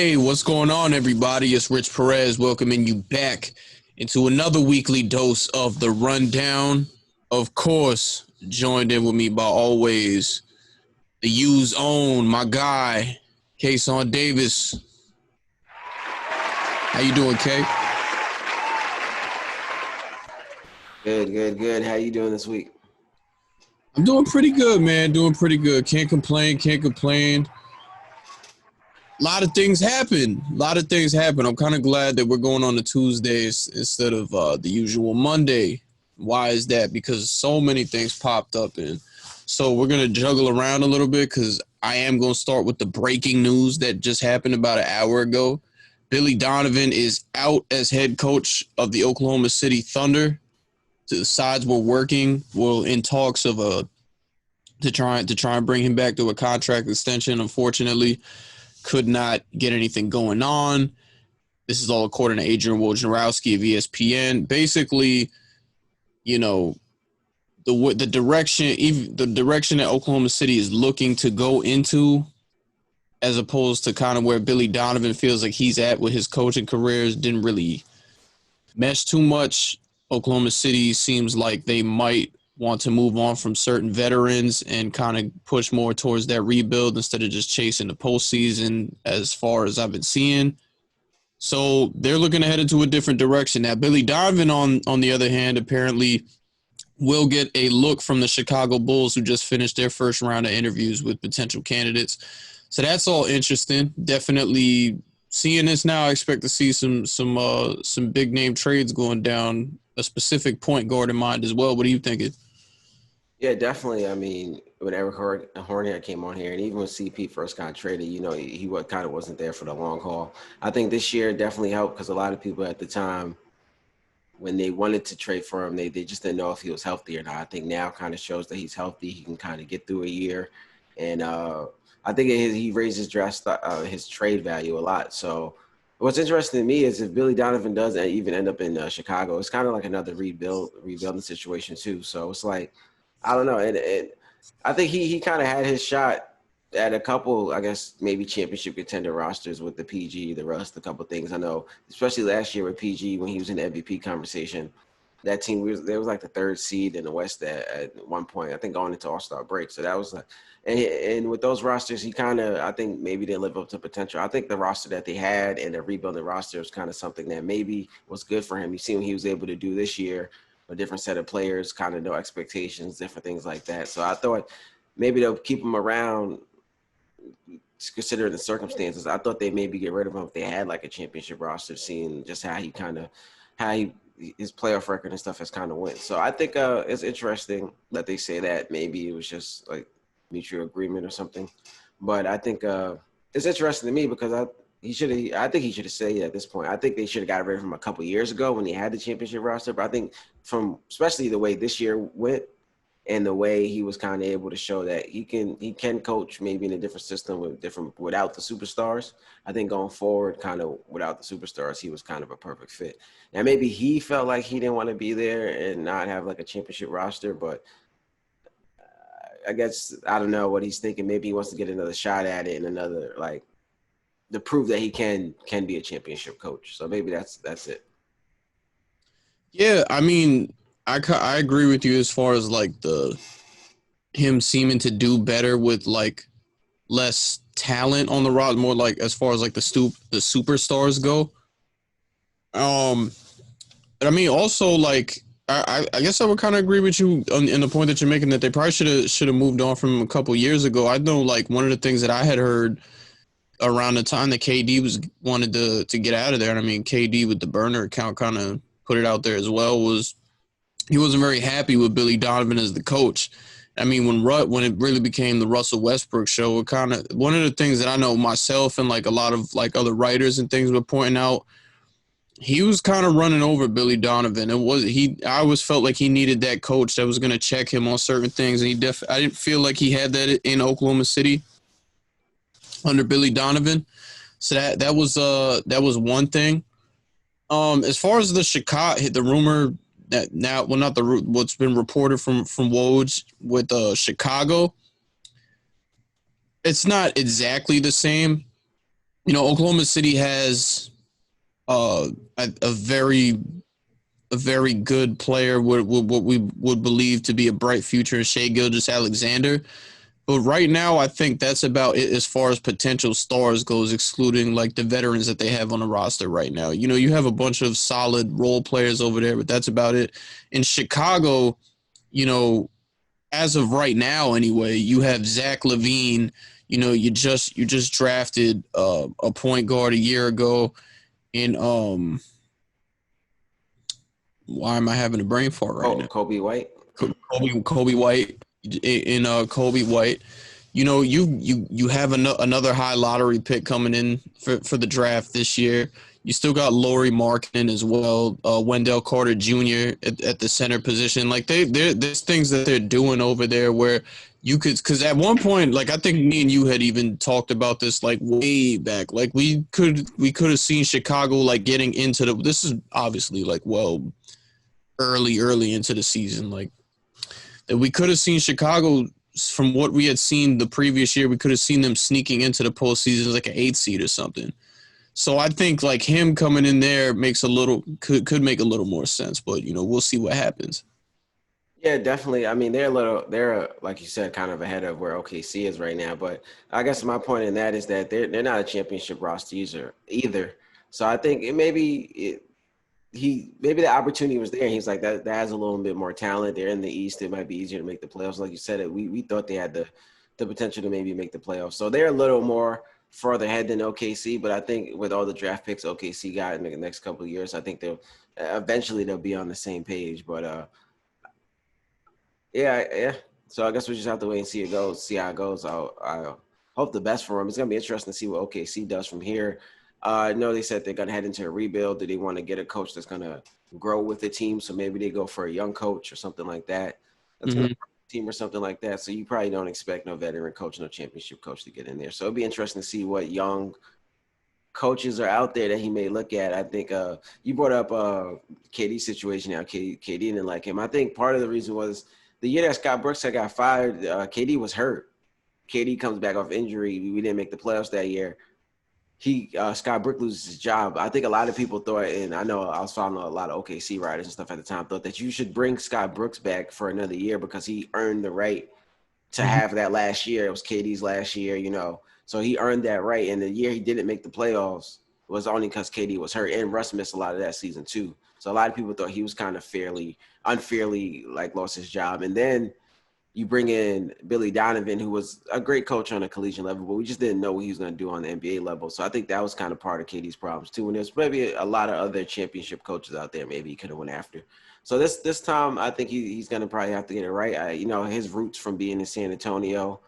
Hey, what's going on, everybody? It's Rich Perez welcoming you back into another weekly dose of the rundown. Of course, joined in with me by always the U's own, my guy, Kayson Davis. How you doing, Kay? Good. How you doing this week? I'm doing pretty good, man. Doing pretty good. Can't complain. A lot of things happen. I'm kind of glad that we're going on to Tuesdays instead of the usual Monday. Why is that? Because so many things popped up, and so we're gonna juggle around a little bit because I am gonna start with the breaking news that just happened about an hour ago. Billy Donovan is out as head coach of the Oklahoma City Thunder. The sides were working, well, in talks of a to try and bring him back to a contract extension. Unfortunately, could not get anything going on. This is all according to Adrian Wojnarowski of ESPN. Basically, you know, the direction that Oklahoma City is looking to go into, as opposed to kind of where Billy Donovan feels like he's at with his coaching careers, didn't really mesh too much. Oklahoma City seems like they might want to move on from certain veterans and kind of push more towards that rebuild instead of just chasing the postseason, as far as I've been seeing. So they're looking to head into a different direction. Now, Billy Donovan, on the other hand, apparently will get a look from the Chicago Bulls, who just finished their first round of interviews with potential candidates. So that's all interesting. Definitely seeing this now, I expect to see some big name trades going down. A specific point guard in mind as well. What are you thinking? Yeah, definitely. I mean, when Eric Hornea came on here, and even when CP first got traded, he kind of wasn't there for the long haul. I think this year definitely helped because a lot of people at the time, when they wanted to trade for him, they just didn't know if he was healthy or not. I think now kind of shows that he's healthy. He can kind of get through a year, and I think he raised his trade value a lot. So what's interesting to me is if Billy Donovan does even end up in Chicago, it's kind of like another rebuilding situation too. So it's like, I don't know. And I think he kind of had his shot at a couple, I guess, maybe championship contender rosters with the PG, the Rust, a couple things. I know, especially last year with PG when he was in the MVP conversation, that team they was like the third seed in the West at one point. I think going into All-Star break. So that was like, and with those rosters, he kind of, I think maybe they live up to potential. I think the roster that they had and the rebuilding roster is kind of something that maybe was good for him. You see what he was able to do this year, a different set of players, kind of no expectations, different things like that. So I thought maybe they'll keep him around considering the circumstances. I thought they maybe get rid of him if they had like a championship roster, seeing just how his playoff record and stuff has kind of went. So I think it's interesting that they say that maybe it was just like mutual agreement or something. But I think it's interesting to me because I think he should have said it at this point. I think they should have got rid of him a couple years ago when he had the championship roster. But I think from especially the way this year went and the way he was kind of able to show that he can coach maybe in a different system without the superstars. I think going forward, kind of without the superstars, he was kind of a perfect fit. Now maybe he felt like he didn't want to be there and not have like a championship roster, but I guess I don't know what he's thinking. Maybe he wants to get another shot at it and another like to prove that he can be a championship coach. So maybe that's it. Yeah, I mean, I agree with you as far as like him seeming to do better with like less talent on the roster, more like as far as like the superstars go. But I mean, also like I guess I would kind of agree with you in the point that you're making that they probably should have moved on from him a couple years ago. I know like one of the things that I had heard around the time that KD was wanted to get out of there, and I mean KD with the burner account kind of put it out there as well, was he wasn't very happy with Billy Donovan as the coach. I mean, when it really became the Russell Westbrook show, it kind of one of the things that I know myself and like a lot of like other writers and things were pointing out, he was kind of running over Billy Donovan. I always felt like he needed that coach that was going to check him on certain things, and I didn't feel like he had that in Oklahoma City under Billy Donovan. So that was one thing. As far as the rumor that now, well, not what's been reported from Woj with Chicago, it's not exactly the same. Oklahoma City has a very good player, what we would believe to be a bright future in Shai Gilgeous-Alexander. But right now, I think that's about it as far as potential stars goes, excluding like the veterans that they have on the roster right now. You have a bunch of solid role players over there, but that's about it. In Chicago, you know, as of right now, anyway, you have Zach LaVine. You just drafted a point guard a year ago in why am I having a brain fart right Oh, now? Kobe White. Kobe White in Kobe White. You have another high lottery pick coming in for the draft this year. You still got Lauri Markkanen as well, Wendell Carter Jr. At the center position. Like there's things that they're doing over there where you could, because at one point, like I think me and you had even talked about this like way back. Like we could have seen Chicago like getting into the. This is obviously like early into the season, like that we could have seen Chicago from what we had seen the previous year. We could have seen them sneaking into the postseason as like an 8 seed or something. So I think like him coming in there could make a little more sense, but we'll see what happens. Yeah, definitely. I mean, they're like you said, kind of ahead of where OKC is right now. But I guess my point in that is that they're not a championship roster either. So I think maybe the opportunity was there. And he's like that has a little bit more talent. They're in the East. It might be easier to make the playoffs. Like you said, we thought they had the potential to maybe make the playoffs. So they're a little more further ahead than OKC. But I think with all the draft picks OKC got in the next couple of years, I think they'll be on the same page. But yeah. So I guess we just have to wait and see how it goes. I hope the best for them. It's gonna be interesting to see what OKC does from here. I know they said they're gonna head into a rebuild. Do they want to get a coach that's gonna grow with the team? So maybe they go for a young coach or something like that. That's gonna Mm-hmm. team or something like that. So you probably don't expect no veteran coach, no championship coach to get in there. So it'll be interesting to see what young coaches are out there that he may look at. I think you brought up KD's situation now. KD didn't like him. I think part of the reason was the year that Scott Brooks had got fired, KD was hurt. KD comes back off injury. We didn't make the playoffs that year. Scott Brooks loses his job. I think a lot of people thought, and I know I was following a lot of OKC writers and stuff at the time, thought that you should bring Scott Brooks back for another year because he earned the right to Mm-hmm. have that last year. It was KD's last year. So he earned that right. And the year he didn't make the playoffs was only because KD was hurt, and Russ missed a lot of that season too. So a lot of people thought he was kind of unfairly like lost his job. And then you bring in Billy Donovan, who was a great coach on a collegiate level, but we just didn't know what he was going to do on the NBA level. So I think that was kind of part of KD's problems too. And there's maybe a lot of other championship coaches out there maybe he could have went after. So this time I think he's going to probably have to get it right. His roots from being in San Antonio,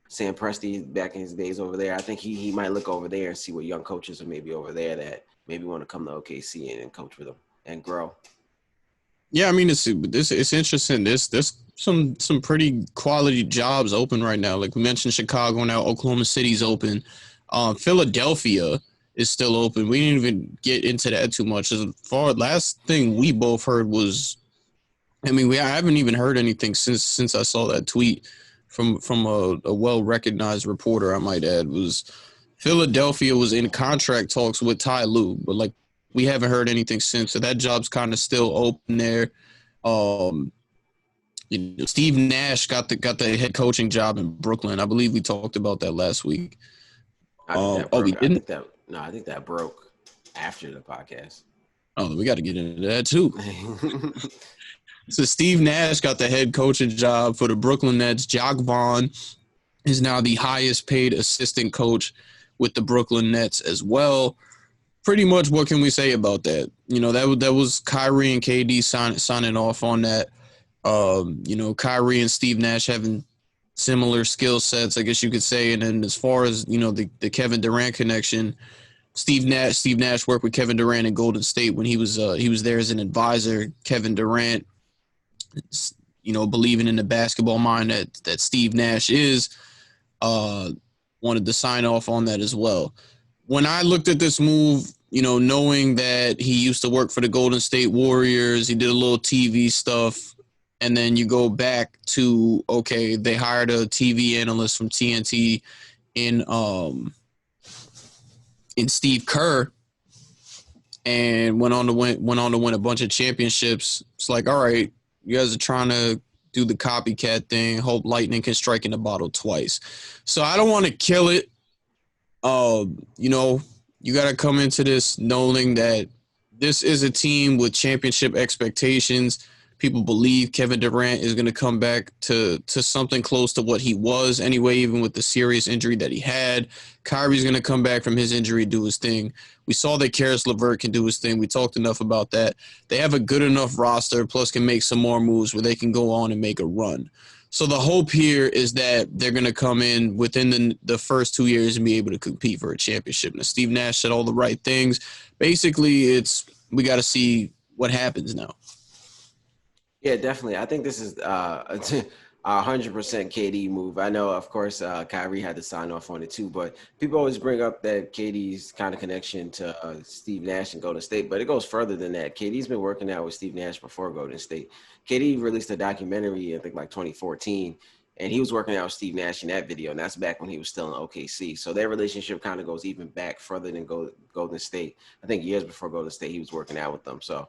Sam Presti back in his days over there. I think he might look over there and see what young coaches are maybe over there that maybe want to come to OKC and coach with them and grow. Yeah, I mean it's interesting. There's some pretty quality jobs open right now. Like we mentioned, Chicago now, Oklahoma City's open. Philadelphia is still open. We didn't even get into that too much. As far last thing we both heard was, I mean, I haven't even heard anything since I saw that tweet from a well recognized reporter. I might add was Philadelphia was in contract talks with Ty Lue, but like we haven't heard anything since. So that job's kind of still open there. Um, Steve Nash got the head coaching job in Brooklyn. I believe we talked about that last week. I think that Oh, we broke. didn't. I think that broke after the podcast. Oh, we got to get into that too. So Steve Nash got the head coaching job for the Brooklyn Nets. Jacques Vaughn is now the highest paid assistant coach with the Brooklyn Nets as well. Pretty much, what can we say about that? That was Kyrie and KD signing off on that. Kyrie and Steve Nash having similar skill sets, I guess you could say. And then as far as the Kevin Durant connection, Steve Nash worked with Kevin Durant in Golden State when he was there as an advisor. Kevin Durant, believing in the basketball mind that Steve Nash is, wanted to sign off on that as well. When I looked at this move, knowing that he used to work for the Golden State Warriors, he did a little TV stuff, and then you go back to, okay, they hired a TV analyst from TNT in in Steve Kerr and went on to win a bunch of championships. It's like, all right, you guys are trying to do the copycat thing. Hope lightning can strike in the bottle twice. So I don't want to kill it. You know, you got to come into this knowing that this is a team with championship expectations. People believe Kevin Durant is going to come back to something close to what he was anyway, even with the serious injury that he had. Kyrie's going to come back from his injury, do his thing. We saw that Karis LeVert can do his thing. We talked enough about that. They have a good enough roster, plus can make some more moves where they can go on and make a run. So the hope here is that they're going to come in within the first 2 years and be able to compete for a championship. Now, Steve Nash said all the right things. Basically, we got to see what happens now. Yeah, definitely. I think this is a 100% KD move. I know, of course, Kyrie had to sign off on it too, but people always bring up that KD's kind of connection to Steve Nash and Golden State, but it goes further than that. KD's been working out with Steve Nash before Golden State. KD released a documentary, I think like 2014, and he was working out with Steve Nash in that video, and that's back when he was still in OKC. So their relationship kind of goes even back further than Golden State. I think years before Golden State, he was working out with them. So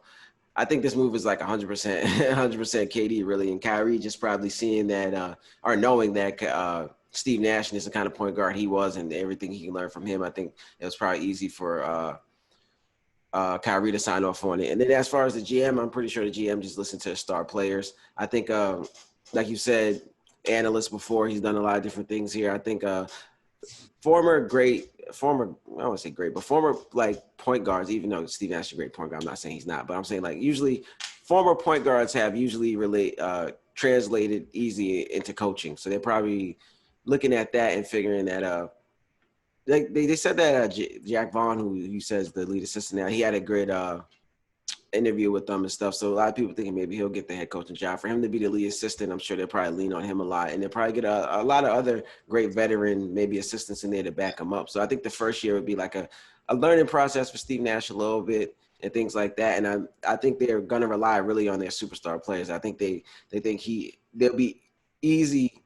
I think this move is like 100%, 100% KD really, and Kyrie just probably seeing that or knowing that Steve Nash is the kind of point guard he was and everything he can learn from him. I think it was probably easy for Kyrie to sign off on it. And then as far as the GM, I'm pretty sure the GM just listened to star players. I think, like you said, analyst before, he's done a lot of different things here. I think former, I don't want to say great, but former like point guards, even though Steve Nash is a great point guard, I'm not saying he's not, but I'm saying like usually former point guards have usually translated easy into coaching. So they're probably looking at that and figuring that they said that Jack Vaughn, who says the lead assistant now, he had a great interview with them and stuff. So a lot of people thinking maybe he'll get the head coaching job. For him to be the lead assistant, I'm sure they'll probably lean on him a lot. And they'll probably get a lot of other great veteran, maybe assistants in there to back him up. So I think the first year would be like a learning process for Steve Nash a little bit and things like that. And I think they're going to rely really on their superstar players. I think they think they'll be easy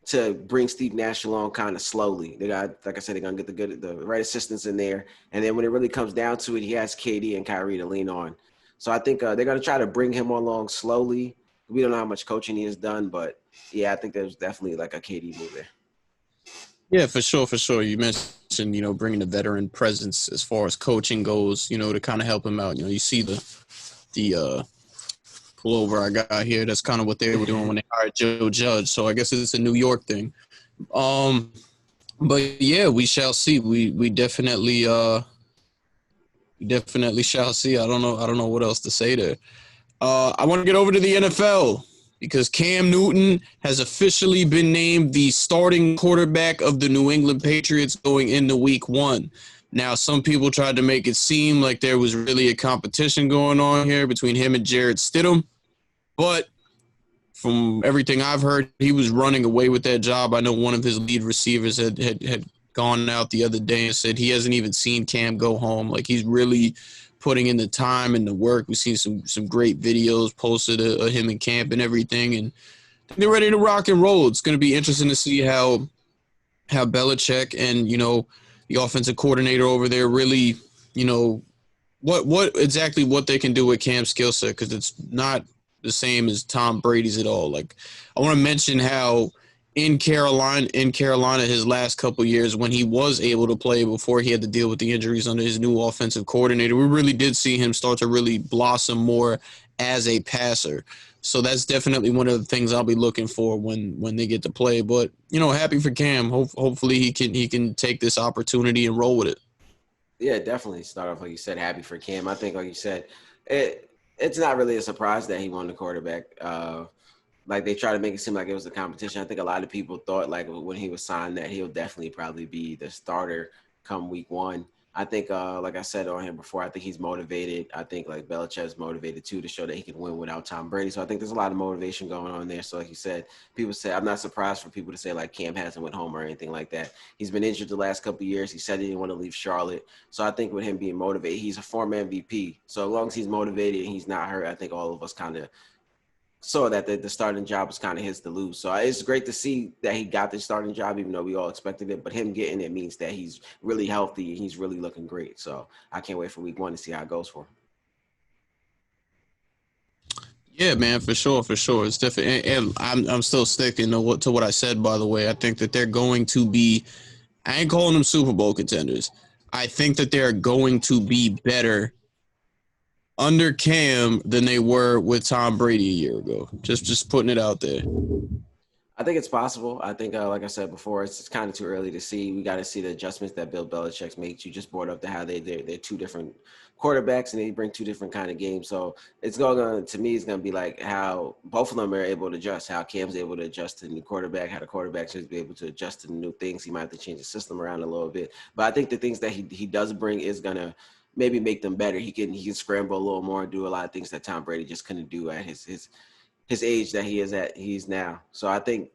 to bring Steve Nash along kind of slowly. They got, like I said, they're going to get the right assistants in there. And then when it really comes down to it, he has KD and Kyrie to lean on. So I think they're going to try to bring him along slowly. We don't know how much coaching he has done, but yeah, I think there's definitely like a KD move there. Yeah, for sure, for sure. You mentioned, bringing the veteran presence as far as coaching goes, to kind of help him out. You see the pullover I got here. That's kind of what they were doing when they hired Joe Judge. So I guess it's a New York thing. But yeah, we shall see. We definitely shall see. I don't know what else to say there. I want to get over to the NFL because Cam Newton has officially been named the starting quarterback of the New England Patriots going into week 1. Now, some people tried to make it seem like there was really a competition going on here between him and Jarrett Stidham, but from everything I've heard, he was running away with that job. I know one of his lead receivers had gone out the other day and said he hasn't even seen Cam go home. Like, he's really putting in the time and the work. We've seen some great videos posted of him in camp and everything, and they're ready to rock and roll. It's going to be interesting to see how Belichick and, the offensive coordinator over there really, what exactly what they can do with Cam's skill set, because it's not the same as Tom Brady's at all. Like, I want to mention how in Carolina, his last couple years when he was able to play before he had to deal with the injuries under his new offensive coordinator, we really did see him start to really blossom more as a passer. So that's definitely one of the things I'll be looking for when they get to play. But, happy for Cam. Hopefully he can take this opportunity and roll with it. Yeah, definitely. Start off, like you said, happy for Cam. I think, like you said, it's not really a surprise that he won the quarterback. Like, they try to make it seem like it was a competition. I think a lot of people thought, like, when he was signed that he'll definitely probably be the starter come week 1. I think, like I said on him before, I think he's motivated. I think, like, Belichick's motivated, too, to show that he can win without Tom Brady. So I think there's a lot of motivation going on there. So, like you said, people say – I'm not surprised for people to say, like, Cam hasn't went home or anything like that. He's been injured the last couple of years. He said he didn't want to leave Charlotte. So I think with him being motivated, he's a former MVP. So as long as he's motivated and he's not hurt, I think all of us kind of – saw that the starting job was kind of his to lose. So it's great to see that he got the starting job, even though we all expected it. But him getting it means that he's really healthy and he's really looking great. So I can't wait for week 1 to see how it goes for him. Yeah, man, for sure, for sure. It's definitely, and I'm still sticking to what I said. By the way, I think that they're going to be. I ain't calling them Super Bowl contenders. I think that they're going to be better under Cam than they were with Tom Brady a year ago. Just putting it out there. I think it's possible. I think, like I said before, it's kind of too early to see. We got to see the adjustments that Bill Belichick makes. You just brought up how they're two different quarterbacks and they bring two different kind of games. So it's going to me, it's going to be like how both of them are able to adjust. How Cam's able to adjust to the new quarterback. How the quarterback should be able to adjust to the new things. He might have to change the system around a little bit. But I think the things that he does bring is going to maybe make them better. He can scramble a little more and do a lot of things that Tom Brady just couldn't do at his age that he's now. So I think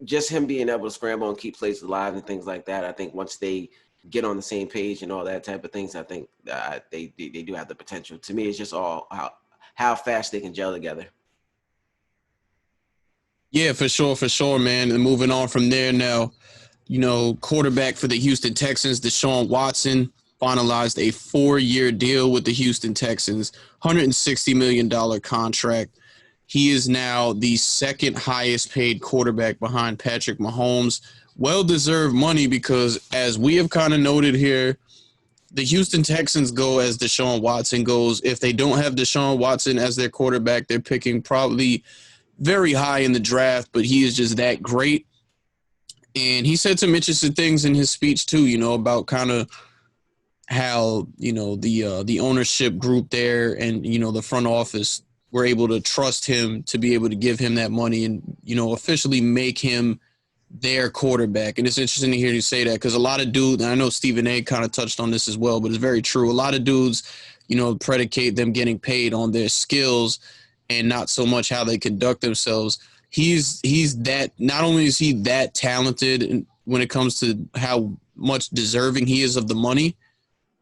just him being able to scramble and keep plays alive and things like that, I think once they get on the same page and all that type of things, I think they do have the potential. To me, it's just all how fast they can gel together. Yeah, for sure, man. And moving on from there now, quarterback for the Houston Texans, Deshaun Watson, finalized a 4-year deal with the Houston Texans, $160 million contract. He is now the second highest paid quarterback behind Patrick Mahomes. Well-deserved money because, as we have kind of noted here, the Houston Texans go as Deshaun Watson goes. If they don't have Deshaun Watson as their quarterback, they're picking probably very high in the draft, but he is just that great. And he said some interesting things in his speech too, about kind of how, the ownership group there and, the front office were able to trust him to be able to give him that money and, officially make him their quarterback. And it's interesting to hear you say that because a lot of dudes, and I know Stephen A kind of touched on this as well, but it's very true. A lot of dudes, predicate them getting paid on their skills and not so much how they conduct themselves. He's that, not only is he that talented when it comes to how much deserving he is of the money,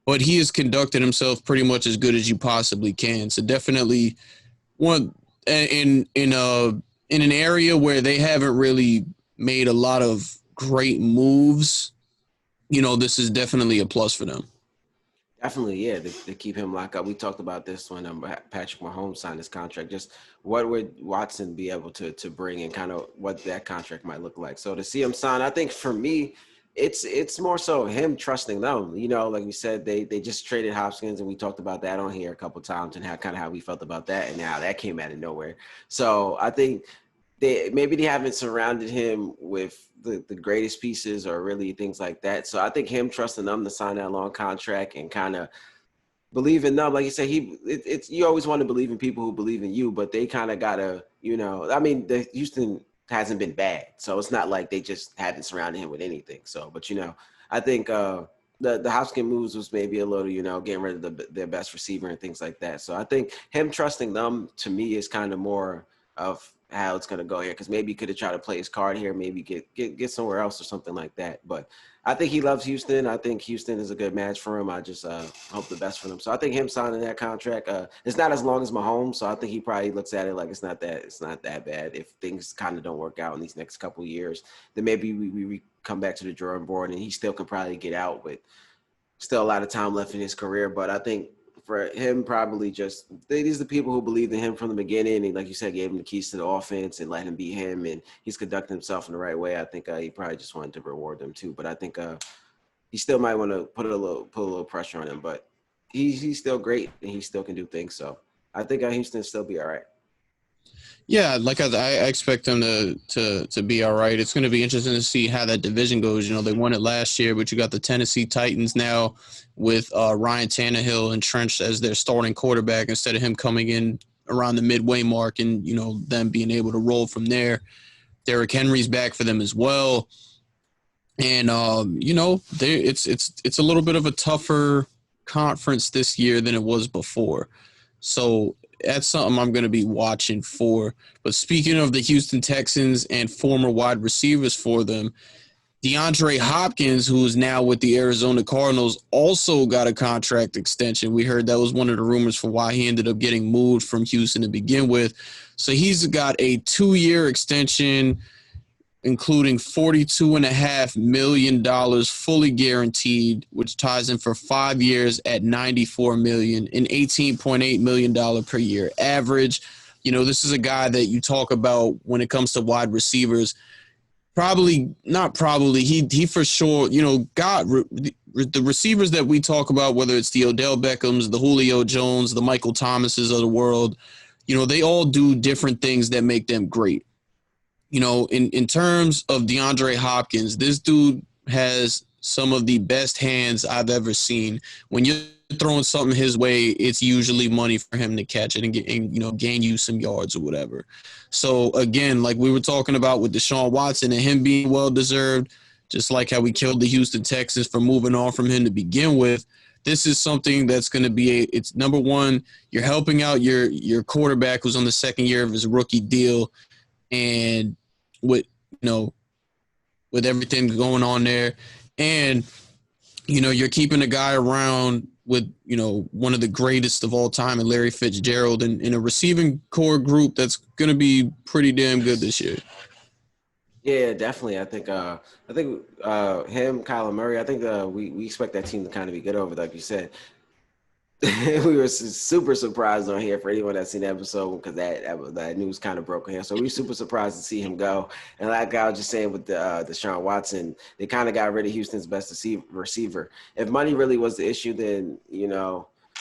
but he has conducted himself pretty much as good as you possibly can. So definitely one in an area where they haven't really made a lot of great moves, this is definitely a plus for them. Definitely, yeah, to keep him locked up. We talked about this when Patrick Mahomes signed his contract. Just what would Watson be able to bring and kind of what that contract might look like. So to see him sign, I think for me, it's more so him trusting them. Like we said, they just traded Hopkins, and we talked about that on here a couple of times and how we felt about that, and now that came out of nowhere. So I think they haven't surrounded him with the greatest pieces or really things like that. So I think him trusting them to sign that long contract and kind of believe in them, like you said, it's you always want to believe in people who believe in you, but they kind of gotta, the Houston hasn't been bad, so it's not like they just haven't surrounded him with anything. So, but I think the Hopkins moves was maybe a little, getting rid of their best receiver and things like that. So I think him trusting them to me is kind of more of how it's going to go here, because maybe he could have tried to play his card here, maybe get somewhere else or something like that. But I think he loves Houston. I think Houston is a good match for him. I just hope the best for them. So I think him signing that contract, it's not as long as Mahomes, so I think he probably looks at it like it's not that bad. If things kind of don't work out in these next couple of years, then maybe we come back to the drawing board and he still can probably get out with still a lot of time left in his career. But I think for him, probably just these are the people who believed in him from the beginning, and like you said, gave him the keys to the offense and let him be him, and he's conducting himself in the right way. I think he probably just wanted to reward them too. But I think he still might want to put a little pressure on him. But he's still great and he still can do things. So I think Houston still be all right. Yeah, like I expect them to be all right. It's going to be interesting to see how that division goes. They won it last year, but you got the Tennessee Titans now with Ryan Tannehill entrenched as their starting quarterback instead of him coming in around the midway mark and, them being able to roll from there. Derrick Henry's back for them as well. And, it's a little bit of a tougher conference this year than it was before. So that's something I'm going to be watching for. But speaking of the Houston Texans and former wide receivers for them, DeAndre Hopkins, who is now with the Arizona Cardinals, also got a contract extension. We heard that was one of the rumors for why he ended up getting moved from Houston to begin with. So he's got a 2-year extension, including $42.5 million fully guaranteed, which ties in for 5 years at $94 million and $18.8 million per year average. This is a guy that you talk about when it comes to wide receivers. Probably not. Probably he for sure. The receivers that we talk about, whether it's the Odell Beckhams, the Julio Jones, the Michael Thomases of the world, they all do different things that make them great. In terms of DeAndre Hopkins, this dude has some of the best hands I've ever seen. When you're throwing something his way, it's usually money for him to catch it and gain you some yards or whatever. So again, like we were talking about with Deshaun Watson and him being well deserved, just like how we killed the Houston Texans for moving on from him to begin with. This is something that's going to be it's number one, you're helping out your quarterback who's on the second year of his rookie deal, and with with everything going on there, and you're keeping a guy around with one of the greatest of all time and Larry Fitzgerald in a receiving core group that's going to be pretty damn good this year. Yeah, definitely. I think him, Kyler Murray. I think we expect that team to kind of be good over, like you said. We were super surprised on here for anyone that's seen the episode because that news kind of broke on here. So we were super surprised to see him go. And like I was just saying with the Deshaun Watson, they kind of got rid of Houston's best receiver. If money really was the issue, then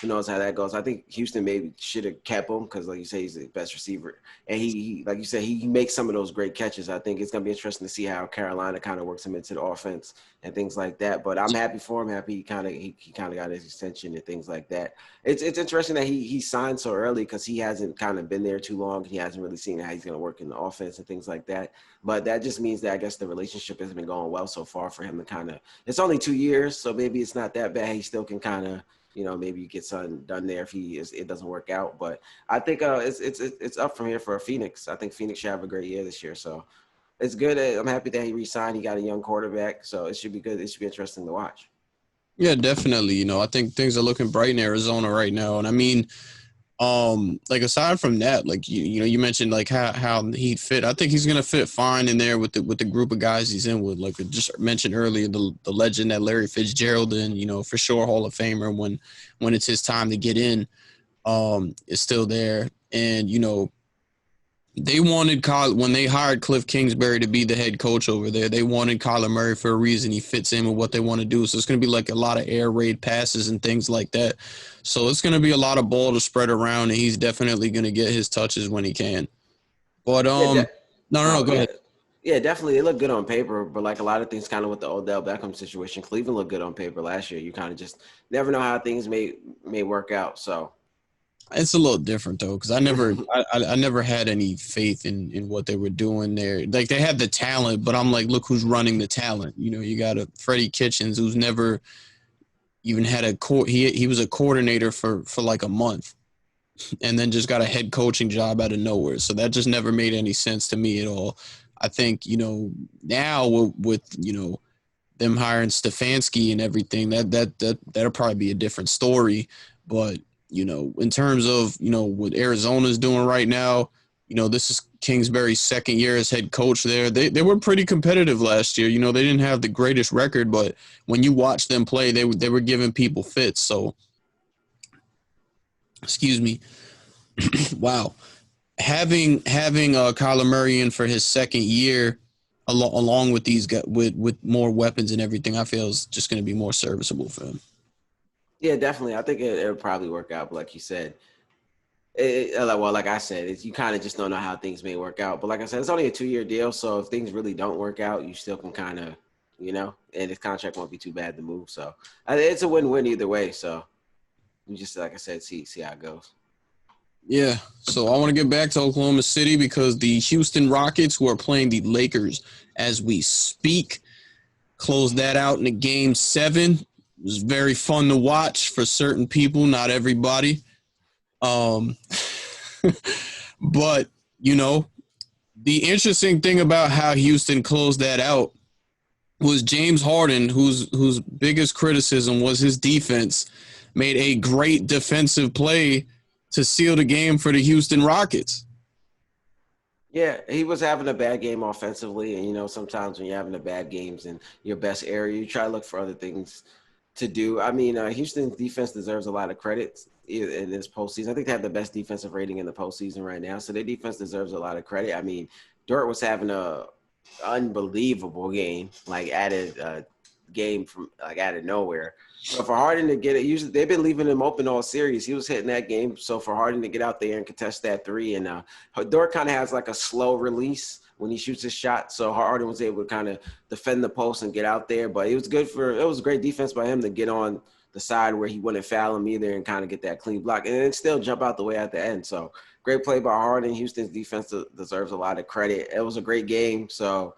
who knows how that goes. I think Houston maybe should have kept him because, like you say, he's the best receiver. And he like you said, he makes some of those great catches. I think it's going to be interesting to see how Carolina kind of works him into the offense and things like that. But I'm happy for him. Happy he kind of got his extension and things like that. It's interesting that he signed so early because he hasn't kind of been there too long. He hasn't really seen how he's going to work in the offense and things like that. But that just means that I guess the relationship has been going well so far for him to kind of – it's only 2 years, so maybe it's not that bad. He still can kind of – maybe you get something done there if it doesn't work out. But I think it's up from here for Phoenix. I think Phoenix should have a great year this year. So it's good. I'm happy that he re-signed. He got a young quarterback, so it should be good. It should be interesting to watch. Yeah, definitely. I think things are looking bright in Arizona right now. And I mean, like aside from that, like you mentioned like how he'd fit. I think he's gonna fit fine in there with the group of guys he's in with. Like I just mentioned earlier, the legend that Larry Fitzgerald, and for sure Hall of Famer when it's his time to get in, is still there. And they wanted when they hired Cliff Kingsbury to be the head coach over there. They wanted Kyler Murray for a reason. He fits in with what they want to do. So it's going to be like a lot of air raid passes and things like that. So it's going to be a lot of ball to spread around, and he's definitely going to get his touches when he can. But no, go ahead. Yeah, definitely. It looked good on paper, but like a lot of things kind of with the Odell Beckham situation, Cleveland looked good on paper last year. You kind of just never know how things may work out. So it's a little different though, because I never had any faith in what they were doing there. Like they had the talent, but I'm like, look who's running the talent. You got a Freddie Kitchens who's never even had he was a coordinator for like a month, and then just got a head coaching job out of nowhere. So that just never made any sense to me at all. I think now with them hiring Stefanski and everything, that'll probably be a different story, but. In terms of, what Arizona's doing right now, this is Kingsbury's second year as head coach there. They were pretty competitive last year. They didn't have the greatest record, but when you watch them play, they were giving people fits. So, excuse me. Wow. Having Kyler Murray in for his second year, along with these guys, with more weapons and everything, I feel is just going to be more serviceable for him. Yeah, definitely. I think it'll probably work out. But like you said, like I said, you kind of just don't know how things may work out. But like I said, it's only a 2-year deal. So if things really don't work out, you still can kind of, and his contract won't be too bad to move. So it's a win-win either way. So we just, like I said, see how it goes. Yeah. So I want to get back to Oklahoma City because the Houston Rockets, who are playing the Lakers as we speak, closed that out in a Game 7. It was very fun to watch for certain people, not everybody. But, the interesting thing about how Houston closed that out was James Harden, whose biggest criticism was his defense, made a great defensive play to seal the game for the Houston Rockets. Yeah, he was having a bad game offensively, and sometimes when you're having a bad games in your best area, you try to look for other things to do. I mean, Houston's defense deserves a lot of credit in this postseason. I think they have the best defensive rating in the postseason right now, so their defense deserves a lot of credit. I mean, Dort was having a unbelievable game, like added game from like out of nowhere. So for Harden to get it, usually they've been leaving him open all series. He was hitting that game. So for Harden to get out there and contest that three, and Dort kind of has like a slow release when he shoots his shot. So Harden was able to kind of defend the post and get out there. But it was great defense by him to get on the side where he wouldn't foul him either and kind of get that clean block and then still jump out the way at the end. So great play by Harden. Houston's defense deserves a lot of credit. It was a great game. So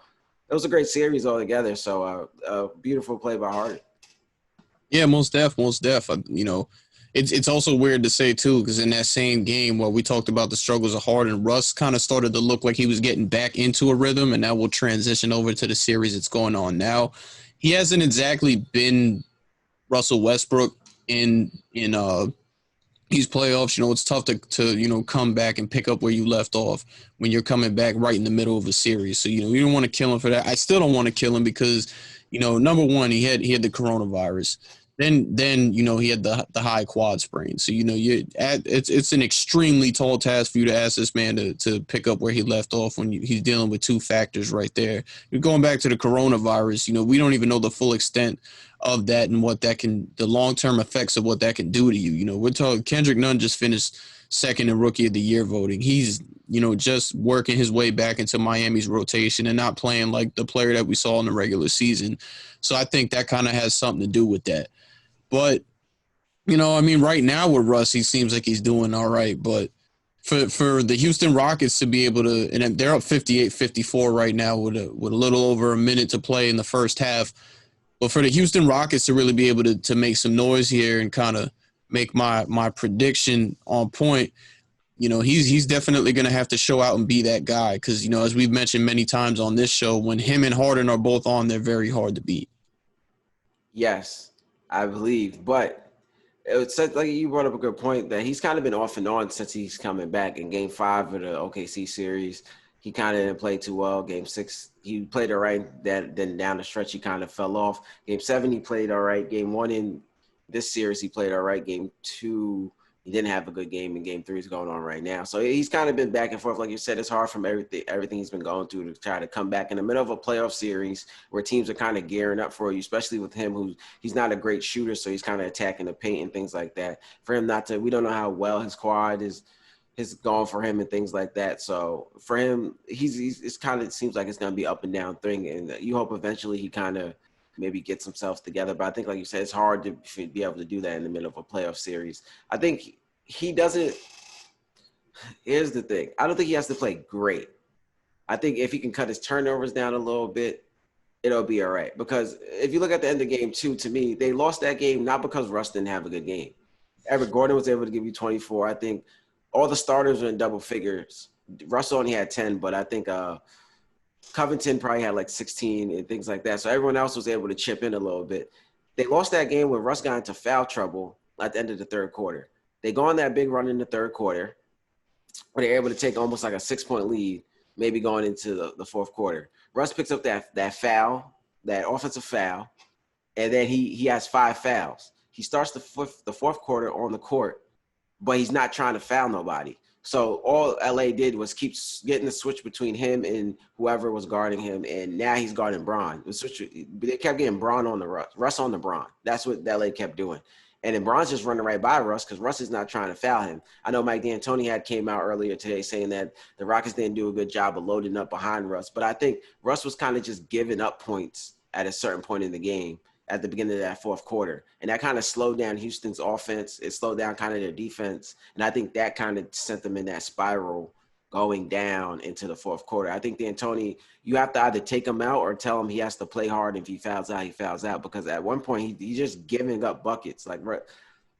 it was a great series altogether. So beautiful play by Harden. Yeah, most def. It's also weird to say too, because in that same game where we talked about the struggles of Harden, Russ kind of started to look like he was getting back into a rhythm, and that will transition over to the series that's going on now. He hasn't exactly been Russell Westbrook in these playoffs. It's tough to come back and pick up where you left off when you're coming back right in the middle of a series. So you don't want to kill him for that. I still don't want to kill him because number one, he had the coronavirus. Then he had the high quad sprain. So it's an extremely tall task for you to ask this man to pick up where he left off when he's dealing with two factors right there. You're going back to the coronavirus. We don't even know the full extent of that and the long-term effects of what that can do to you. We're talking Kendrick Nunn just finished second in Rookie of the Year voting. He's just working his way back into Miami's rotation and not playing like the player that we saw in the regular season. So I think that kind of has something to do with that. But, right now with Russ, he seems like he's doing all right. But for the Houston Rockets to be able to, and they're up 58-54 right now with a little over a minute to play in the first half. But for the Houston Rockets to really be able to make some noise here and kind of make my prediction on point, he's definitely going to have to show out and be that guy because, as we've mentioned many times on this show, when him and Harden are both on, they're very hard to beat. Yes, I believe. But it's like you brought up a good point that he's kind of been off and on since he's coming back. In Game 5 of the OKC series, he kind of didn't play too well. Game 6, he played all right. Then down the stretch, he kind of fell off. Game 7, he played all right. Game 1 in this series, he played all right. Game 2, he didn't have a good game. And Game 3 is going on right now. So he's kind of been back and forth. Like you said, it's hard from everything he's been going through to try to come back in the middle of a playoff series where teams are kind of gearing up for you, especially with him, he's not a great shooter. So he's kind of attacking the paint and things like that. For him we don't know how well his quad is gone for him and things like that. So for him, it's kind of seems like it's going to be up and down thing. And you hope eventually he kind of maybe gets himself together. But I think, like you said, it's hard to be able to do that in the middle of a playoff series. I think he doesn't. Here's the thing. I don't think he has to play great. I think if he can cut his turnovers down a little bit, it'll be all right. Because if you look at the end of Game 2, to me, they lost that game not because Russ didn't have a good game. Eric Gordon was able to give you 24. I think all the starters were in double figures. Russell only had 10, but I think Covington probably had like 16 and things like that. So everyone else was able to chip in a little bit. They lost that game when Russ got into foul trouble at the end of the third quarter. They go on that big run in the third quarter where they're able to take almost like a 6-point lead, maybe going into the fourth quarter. Russ picks up that foul, that offensive foul, and then he has 5 fouls. He starts the fourth quarter on the court, but he's not trying to foul nobody. So all LA did was keep getting the switch between him and whoever was guarding him, and now he's guarding Bron. They kept getting Bron on the Russ on the Bron. That's what LA kept doing. And then Bron's just running right by Russ because Russ is not trying to foul him. I know Mike D'Antoni came out earlier today saying that the Rockets didn't do a good job of loading up behind Russ. But I think Russ was kind of just giving up points at a certain point in the game at the beginning of that fourth quarter. And that kind of slowed down Houston's offense. It slowed down kind of their defense. And I think that kind of sent them in that spiral going down into the fourth quarter. I think D'Antoni, you have to either take him out or tell him he has to play hard. If he fouls out, he fouls out. Because at one point, he's just giving up buckets. Like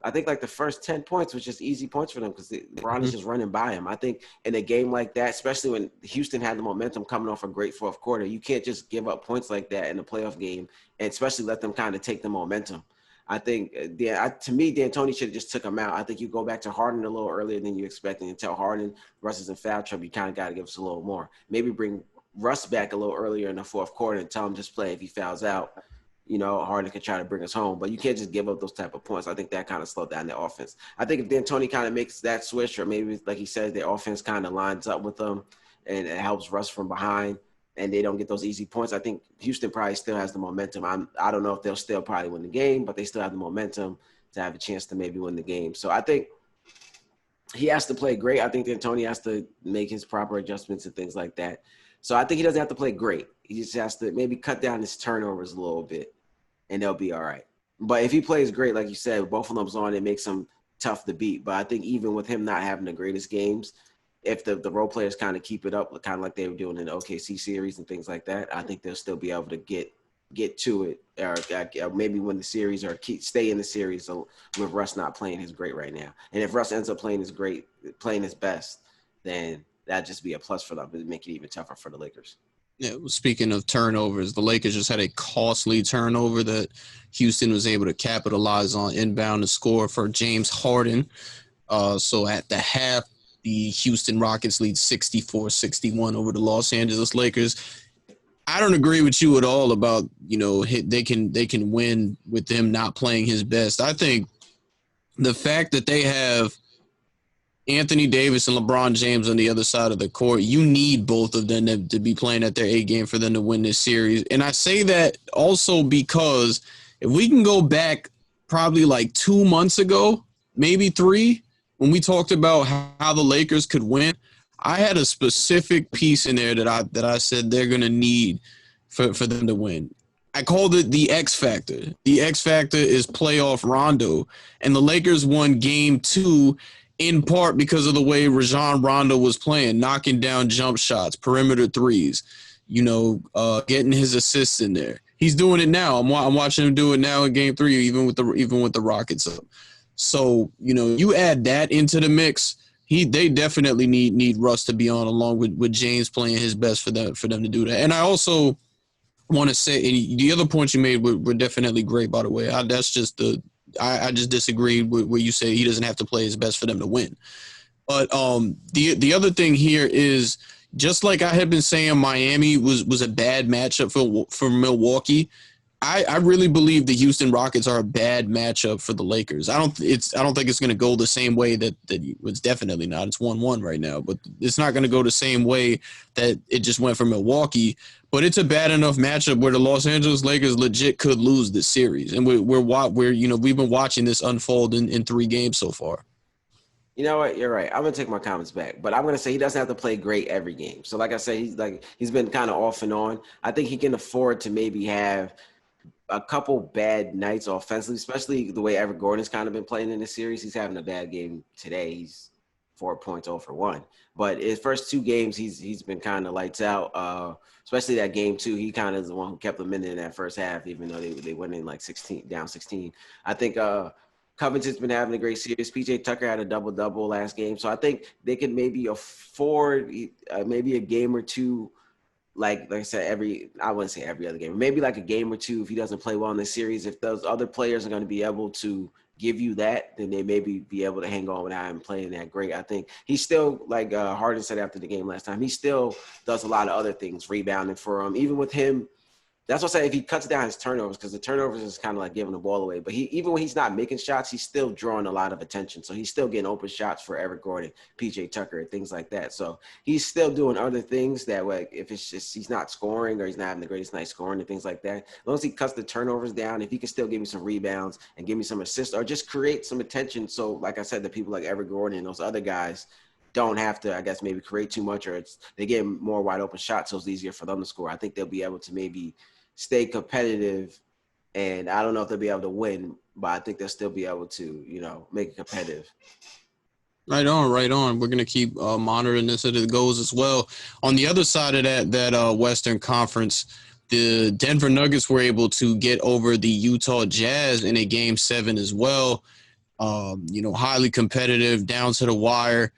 I think like the first 10 points was just easy points for them because LeBron is Mhm. just running by him. I think in a game like that, especially when Houston had the momentum coming off a great fourth quarter, you can't just give up points like that in a playoff game, and especially let them kind of take the momentum. I think, to me, D'Antoni should have just took him out. I think you go back to Harden a little earlier than you expected and tell Harden Russ is in foul trouble. You kind of got to give us a little more. Maybe bring Russ back a little earlier in the fourth quarter and tell him just play if he fouls out. Harden can try to bring us home, but you can't just give up those type of points. I think that kind of slowed down the offense. I think if D'Antoni kind of makes that switch, or maybe like he says, their offense kind of lines up with them and it helps Russ from behind, and they don't get those easy points, I think Houston probably still has the momentum. I don't know if they'll still probably win the game, but they still have the momentum to have a chance to maybe win the game. So I think he has to play great. I think D'Antoni has to make his proper adjustments and things like that. So I think he doesn't have to play great. He just has to maybe cut down his turnovers a little bit, and they'll be all right. But if he plays great, like you said, both of them's on, it makes him tough to beat. But I think even with him not having the greatest games, if the role players kind of keep it up, kind of like they were doing in the OKC series and things like that, I think they'll still be able to get to it, or maybe win the series, or stay in the series. So with Russ not playing his great right now, and if Russ ends up playing his best, then that'd just be a plus for them. It'd make it even tougher for the Lakers. Yeah, speaking of turnovers, the Lakers just had a costly turnover that Houston was able to capitalize on inbound to score for James Harden. So at the half, the Houston Rockets lead 64-61 over the Los Angeles Lakers. I don't agree with you at all about, they can win with them not playing his best. I think the fact that they have Anthony Davis and LeBron James on the other side of the court, you need both of them to be playing at their A game for them to win this series. And I say that also because if we can go back probably like 2 months ago, maybe 3, when we talked about how the Lakers could win, I had a specific piece in there that I said they're going to need for them to win. I called it the X Factor. The X Factor is playoff Rondo. And the Lakers won game 2 in part because of the way Rajon Rondo was playing, knocking down jump shots, perimeter threes, getting his assists in there. He's doing it now. I'm watching him do it now in game 3, even with the Rockets up. So, you add that into the mix, they definitely need Russ to be on, along with James playing his best for them to do that. And I also want to say, and the other points you made were definitely great, by the way. I just disagreed with where you say he doesn't have to play his best for them to win. But the other thing here is, just like I had been saying Miami was a bad matchup for Milwaukee, I really believe the Houston Rockets are a bad matchup for the Lakers. I don't think it's going to go the same way that it's definitely not. It's 1-1 right now, but it's not going to go the same way that it just went for Milwaukee. But it's a bad enough matchup where the Los Angeles Lakers legit could lose this series, and we've been watching this unfold in 3 games so far. You know what? You're right. I'm gonna take my comments back, but I'm gonna say he doesn't have to play great every game. So, like I said, he's been kind of off and on. I think he can afford to maybe have a couple bad nights offensively, especially the way Eric Gordon's kind of been playing in this series. He's having a bad game today. He's 4 points over 1. But his first 2 games, he's been kind of lights out. Especially that game 2, he kind of is the one who kept them in that first half, even though they went in like 16. I think Covington's been having a great series. PJ Tucker had a double-double last game. So I think they could maybe afford maybe a game or 2, like I said, I wouldn't say every other game, maybe like a game or 2 if he doesn't play well in this series. If those other players are going to be able to give you that, then they maybe be able to hang on without him playing that great. I think he's still, like Harden said after the game last time, he still does a lot of other things, rebounding for him. Even with him, that's what I say, if he cuts down his turnovers, because the turnovers is kind of like giving the ball away. But even when he's not making shots, he's still drawing a lot of attention. So he's still getting open shots for Eric Gordon, PJ Tucker, and things like that. So he's still doing other things that, like, if it's just he's not scoring or he's not having the greatest night scoring and things like that, as long as he cuts the turnovers down, if he can still give me some rebounds and give me some assists or just create some attention. So, like I said, the people like Eric Gordon and those other guys don't have to, I guess, maybe create too much, or they get more wide open shots, so it's easier for them to score. I think they'll be able to maybe stay competitive, and I don't know if they'll be able to win, but I think they'll still be able to, make it competitive. Right on. We're going to keep monitoring this as it goes as well. On the other side of that Western Conference, the Denver Nuggets were able to get over the Utah Jazz in a Game 7 as well. Highly competitive, down to the wire.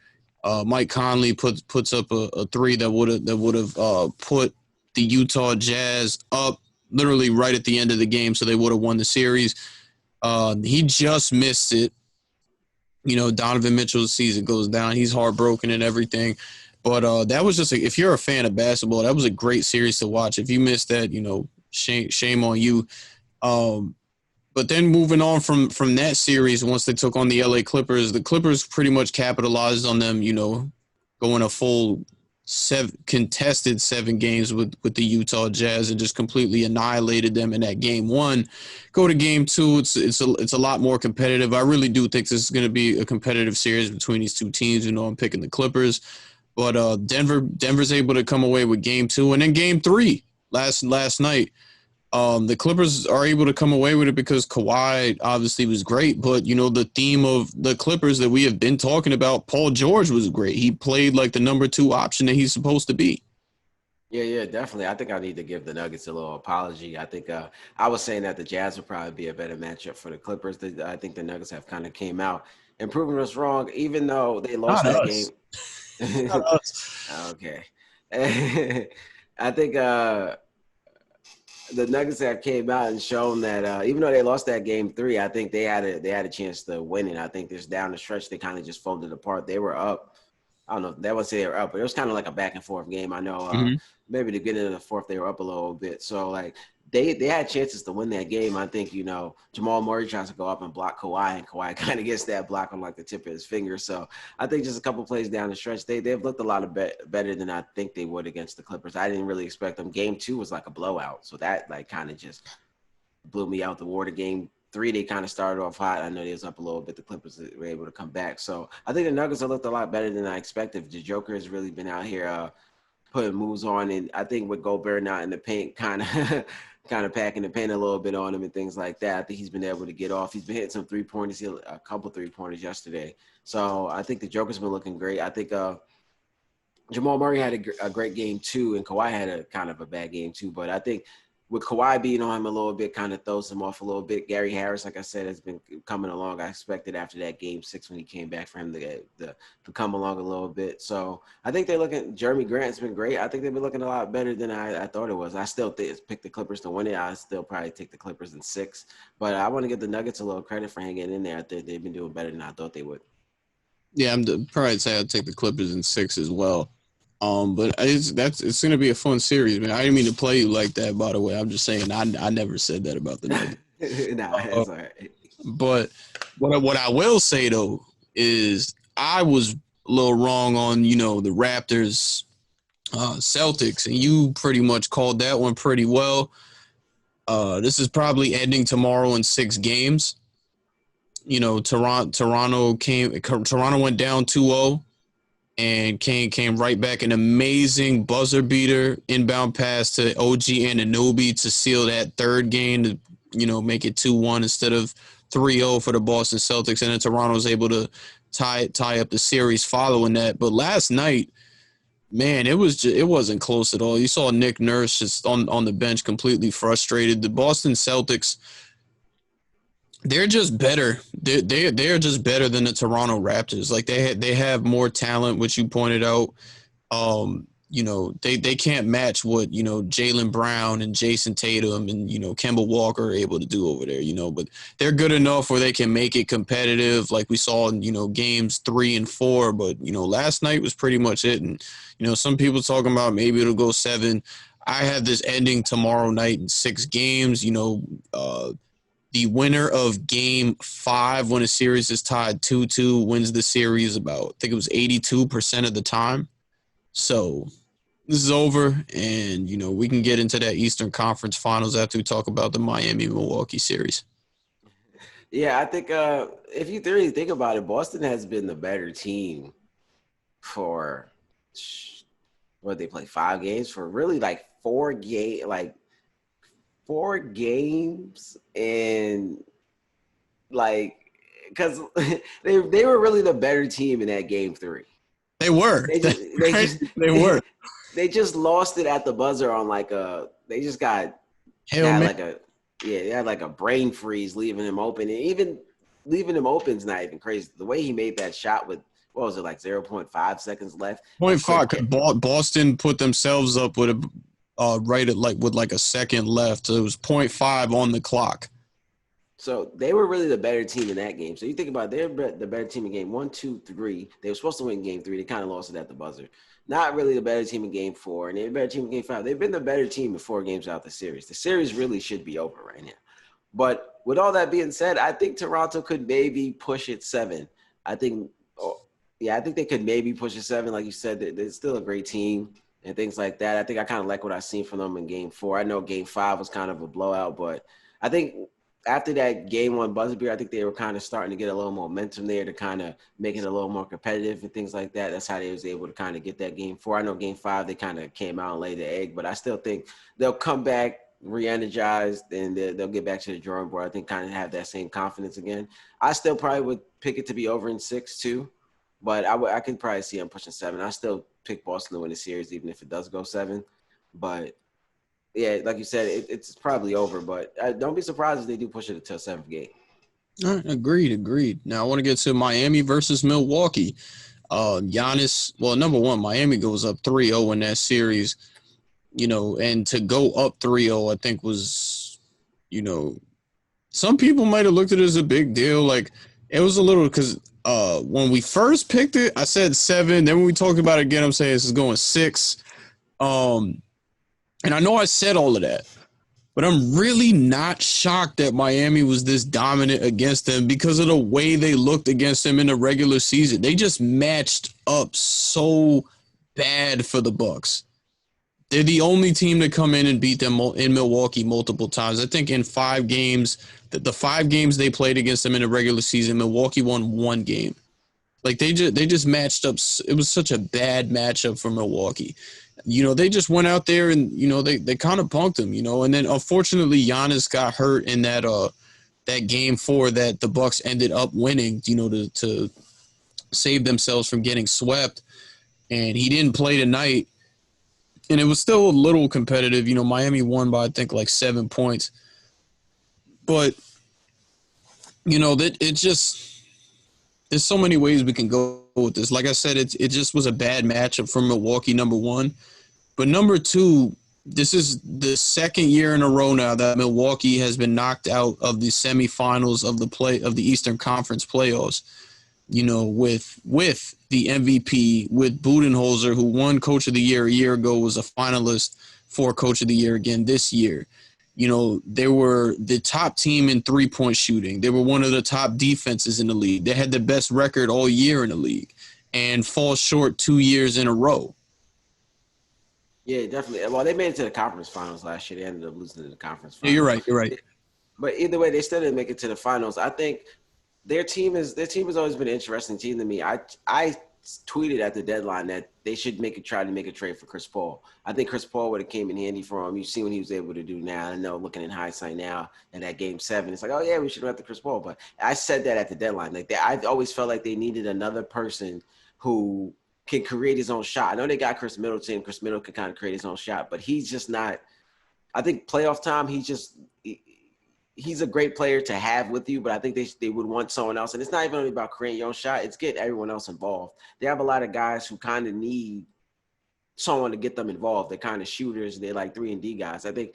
Mike Conley puts up a three that would have put the Utah Jazz up literally right at the end of the game, so they would have won the series. He just missed it. Donovan Mitchell's season goes down. He's heartbroken and everything. But that was just if you're a fan of basketball, that was a great series to watch. If you missed that, shame on you. But then moving on from that series, once they took on the LA Clippers, the Clippers pretty much capitalized on them, going a full contested 7 games with the Utah Jazz and just completely annihilated them in that game 1. Go to game 2, it's a lot more competitive. I really do think this is going to be a competitive series between these two teams. I'm picking the Clippers, but Denver's able to come away with game 2, and then game 3 last night. The Clippers are able to come away with it because Kawhi obviously was great, but the theme of the Clippers that we have been talking about, Paul George was great. He played like the number 2 option that he's supposed to be. Yeah, definitely. I think I need to give the Nuggets a little apology. I think I was saying that the Jazz would probably be a better matchup for the Clippers. I think the Nuggets have kind of came out and proven us wrong, even though they lost Not that us. game. Not us. Okay. I think the Nuggets have came out and shown that even though they lost that game 3, I think they had a chance to win it. I think this down the stretch they kind of just folded apart. They were up. I don't know. That would say they were up, but it was kind of like a back and forth game. I know maybe the beginning of the fourth they were up a little bit. So like they had chances to win that game. I think Jamal Murray tries to go up and block Kawhi, and Kawhi kind of gets that block on like the tip of his finger. So I think just a couple plays down the stretch, they've looked a lot of better than I think they would against the Clippers. I didn't really expect them. Game 2 was like a blowout, so that like kind of just blew me out the water. Game 3 they kind of started off hot. I know they was up a little bit. The Clippers were able to come back. So I think the Nuggets have looked a lot better than I expected. The Joker has really been out here putting moves on, and I think with Gobert not in the paint, kind of packing the paint a little bit on him and things like that. I think he's been able to get off. He's been hitting some 3-pointers. He hit a couple 3-pointers yesterday. So I think the Joker's been looking great. I think Jamal Murray had a great game too, and Kawhi had a kind of a bad game too. But I think with Kawhi being on him a little bit, kind of throws him off a little bit. Gary Harris, like I said, has been coming along. I expected after that game 6 when he came back for him to come along a little bit. So I think they're looking – Jeremy Grant's been great. I think they've been looking a lot better than I thought it was. I still pick the Clippers to win it. I still probably take the Clippers in 6. But I want to give the Nuggets a little credit for hanging in there. I think they've been doing better than I thought they would. Yeah, I'm probably say I'd take the Clippers in 6 as well. But it's going to be a fun series, man. I didn't mean to play you like that, by the way. I'm just saying I never said that about the Nuggets. Nah, that's all right. But what I will say though is I was a little wrong on the Raptors, Celtics, and you pretty much called that one pretty well. This is probably ending tomorrow in 6 games. Toronto went down 2-0. And Kane came right back, an amazing buzzer beater inbound pass to OG Anunoby to seal that 3rd game to, make it 2-1 instead of 3-0 for the Boston Celtics. And then Toronto was able to tie up the series following that. But last night, man, it wasn't close at all. You saw Nick Nurse just on the bench completely frustrated. The Boston Celtics, they're just better. They're just better than the Toronto Raptors. Like they have more talent, which you pointed out. They can't match what Jaylen Brown and Jason Tatum and Kemba Walker are able to do over there. But they're good enough where they can make it competitive, like we saw in games 3 and 4. But last night was pretty much it. And some people talking about maybe it'll go 7. I have this ending tomorrow night in 6 games. The winner of Game 5 when a series is tied 2-2 wins the series about, I think it was 82% of the time. So this is over, and, we can get into that Eastern Conference Finals after we talk about the Miami-Milwaukee series. Yeah, I think if you really think about it, Boston has been the better team for, what they play, 5 games? For really like 4 games, and like because they were really the better team in that game 3. They were. They were. They just lost it at the buzzer on they just got they had like a brain freeze leaving him open, and even leaving him open is not even crazy. The way he made that shot with, what was it, like 0.5 seconds left? Point That five. shit Cause hit. Boston put themselves up with a right at like with like a second left. So it was point 0.5 on the clock. So they were really the better team in that game. So you think about it, they're the better team in game 1, 2, 3. They were supposed to win game 3. They kind of lost it at the buzzer. Not really the better team in game 4, and they're the better team in game 5. They've been the better team in 4 games out the series. The series really should be over right now. But with all that being said, I think Toronto could maybe push it 7. I think, I think they could maybe push it 7. Like you said, they're still a great team and things like that. I think I kind of like what I've seen from them in game 4. I know game 5 was kind of a blowout, but I think after that game 1 buzzer beater, I think they were kind of starting to get a little momentum there to kind of make it a little more competitive and things like that. That's how they was able to kind of get that game 4. I know game 5, they kind of came out and laid the egg, but I still think they'll come back re-energized and they'll get back to the drawing board. I think kind of have that same confidence again. I still probably would pick it to be over in 6 too, but I could probably see them pushing 7. I still pick Boston to win the series even if it does go 7. But yeah, like you said, it's probably over. But don't be surprised if they do push it to a 7th game. All right, agreed. Now I want to get to Miami versus Milwaukee. Giannis, well, number one, Miami goes up 3-0 in that series, and to go up 3-0, I think was, some people might have looked at it as a big deal. Like, it was a little, because when we first picked it, I said 7. Then when we talked about it again, I'm saying this is going 6. And I know I said all of that, but I'm really not shocked that Miami was this dominant against them because of the way they looked against them in the regular season. They just matched up so bad for the Bucks. They're the only team to come in and beat them in Milwaukee multiple times. I think in 5 games, the 5 games they played against them in the regular season, Milwaukee won 1 game. Like they just matched up. It was such a bad matchup for Milwaukee. They just went out there and they kind of punked them. And then unfortunately Giannis got hurt in that game 4 that the Bucks ended up winning. To save themselves from getting swept, and he didn't play tonight. And it was still a little competitive. Miami won by I think like 7 points, but that it just. There's so many ways we can go with this. Like I said, it just was a bad matchup for Milwaukee, number one. But number two, this is the second year in a row now that Milwaukee has been knocked out of the semifinals of the Eastern Conference playoffs. With the MVP, with Budenholzer, who won Coach of the Year a year ago, was a finalist for Coach of the Year again this year. They were the top team in three-point shooting. They were one of the top defenses in the league. They had the best record all year in the league and fall short 2 years in a row. Yeah, definitely. Well, they made it to the conference finals last year. They ended up losing to the conference Yeah, finals. you're right. But either way, they still didn't make it to the finals. I think their team has always been an interesting team to me. I tweeted at the deadline that they should try to make a trade for Chris Paul. I think Chris Paul would have came in handy for him. You see what he was able to do now. I know looking in hindsight now in that game 7, it's like, oh yeah, we should have got the Chris Paul. But I said that at the deadline. I always felt like they needed another person who can create his own shot. I know they got Chris Middleton. Chris Middleton can kind of create his own shot, but he's just not. I think playoff time, he's a great player to have with you, but I think they would want someone else. And it's not even only about creating your own shot. It's getting everyone else involved. They have a lot of guys who kind of need someone to get them involved. They're kind of shooters. They're like 3-and-D guys. I think,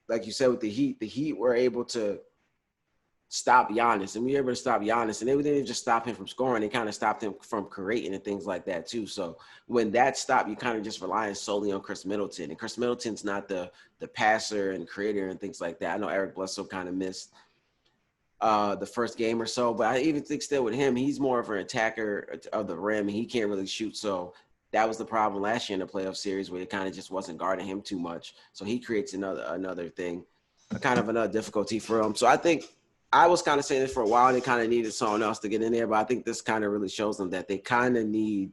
like you said, with the Heat were able to stop Giannis. And we were able to stop Giannis. And they didn't just stop him from scoring. They kind of stopped him from creating and things like that too. So when that stopped, you kind of just relying solely on Chris Middleton. And Chris Middleton's not the passer and creator and things like that. I know Eric Bledsoe kind of missed the first game or so, but I even think still with him, he's more of an attacker of the rim, and he can't really shoot. So that was the problem last year in the playoff series where it kind of just wasn't guarding him too much. So he creates another thing, kind of another difficulty for him. So I think I was kind of saying this for a while. They kind of needed someone else to get in there, but I think this kind of really shows them that they kind of need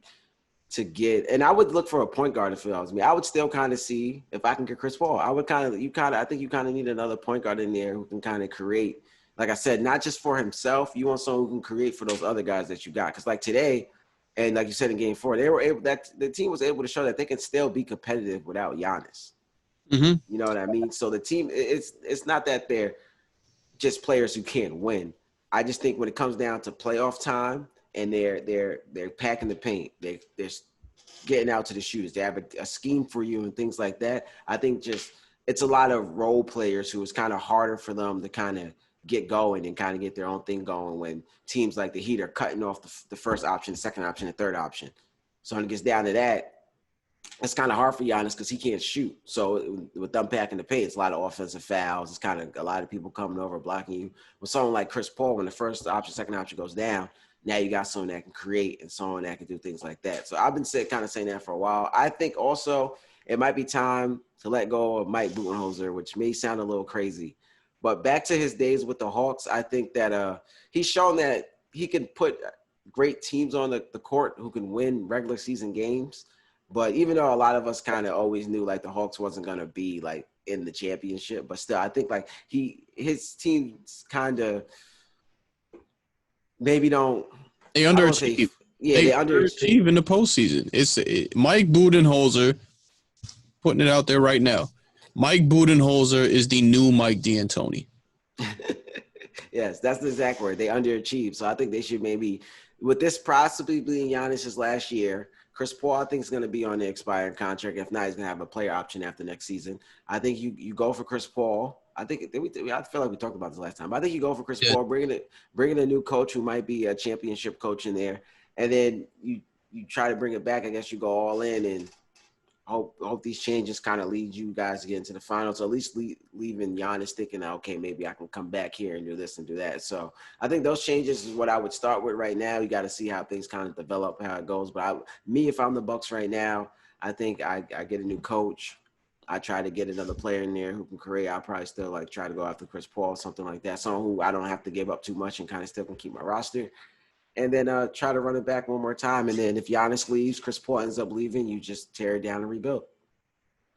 to get. And I would look for a point guard if it was me. I would still kind of see if I can get Chris Paul. I think you kind of need another point guard in there who can kind of create. Like I said, not just for himself. You want someone who can create for those other guys that you got. Because like today, and like you said in Game 4, the team was able to show that they can still be competitive without Giannis. Mm-hmm. You know what I mean? So the team, it's not that they're just players who can't win. I just think when it comes down to playoff time and they're packing the paint, they're getting out to the shooters. They have a scheme for you and things like that. I think just it's a lot of role players who it's kind of harder for them to kind of get going and kind of get their own thing going when teams like the Heat are cutting off the first option, the second option, the third option. So when it gets down to that, it's kind of hard for Giannis because he can't shoot. So with them packing the paint, it's a lot of offensive fouls. It's kind of a lot of people coming over blocking you. With someone like Chris Paul, when the first option, second option goes down, now you got someone that can create and someone that can do things like that. So I've been kind of saying that for a while. I think also it might be time to let go of Mike Budenholzer, which may sound a little crazy. But back to his days with the Hawks, I think that he's shown that he can put great teams on the court who can win regular season games. But even though a lot of us kind of always knew like the Hawks wasn't going to be like in the championship, but still I think like his teams kind of maybe don't. They underachieve. Yeah, they underachieve in the postseason. It's Mike Budenholzer putting it out there right now. Mike Budenholzer is the new Mike D'Antoni. Yes, that's the exact word. They underachieve. So I think they should maybe, with this possibly being Giannis's last year, Chris Paul, I think, is going to be on the expiring contract. If not, he's going to have a player option after next season. I think you go for Chris Paul. I think I feel like we talked about this last time. But I think you go for Chris Paul, bringing a new coach who might be a championship coach in there, and then you try to bring it back. I guess you go all in and hope these changes kind of lead you guys to get into the finals. Or at least leaving Giannis thinking, okay, maybe I can come back here and do this and do that. So I think those changes is what I would start with right now. You got to see how things kind of develop, how it goes. But if I'm the Bucks right now, I think I get a new coach. I try to get another player in there who can create. I'll probably still like try to go after Chris Paul, something like that. Someone who I don't have to give up too much and kind of still can keep my roster. And then try to run it back one more time. And then if Giannis leaves, Chris Paul ends up leaving, you just tear it down and rebuild.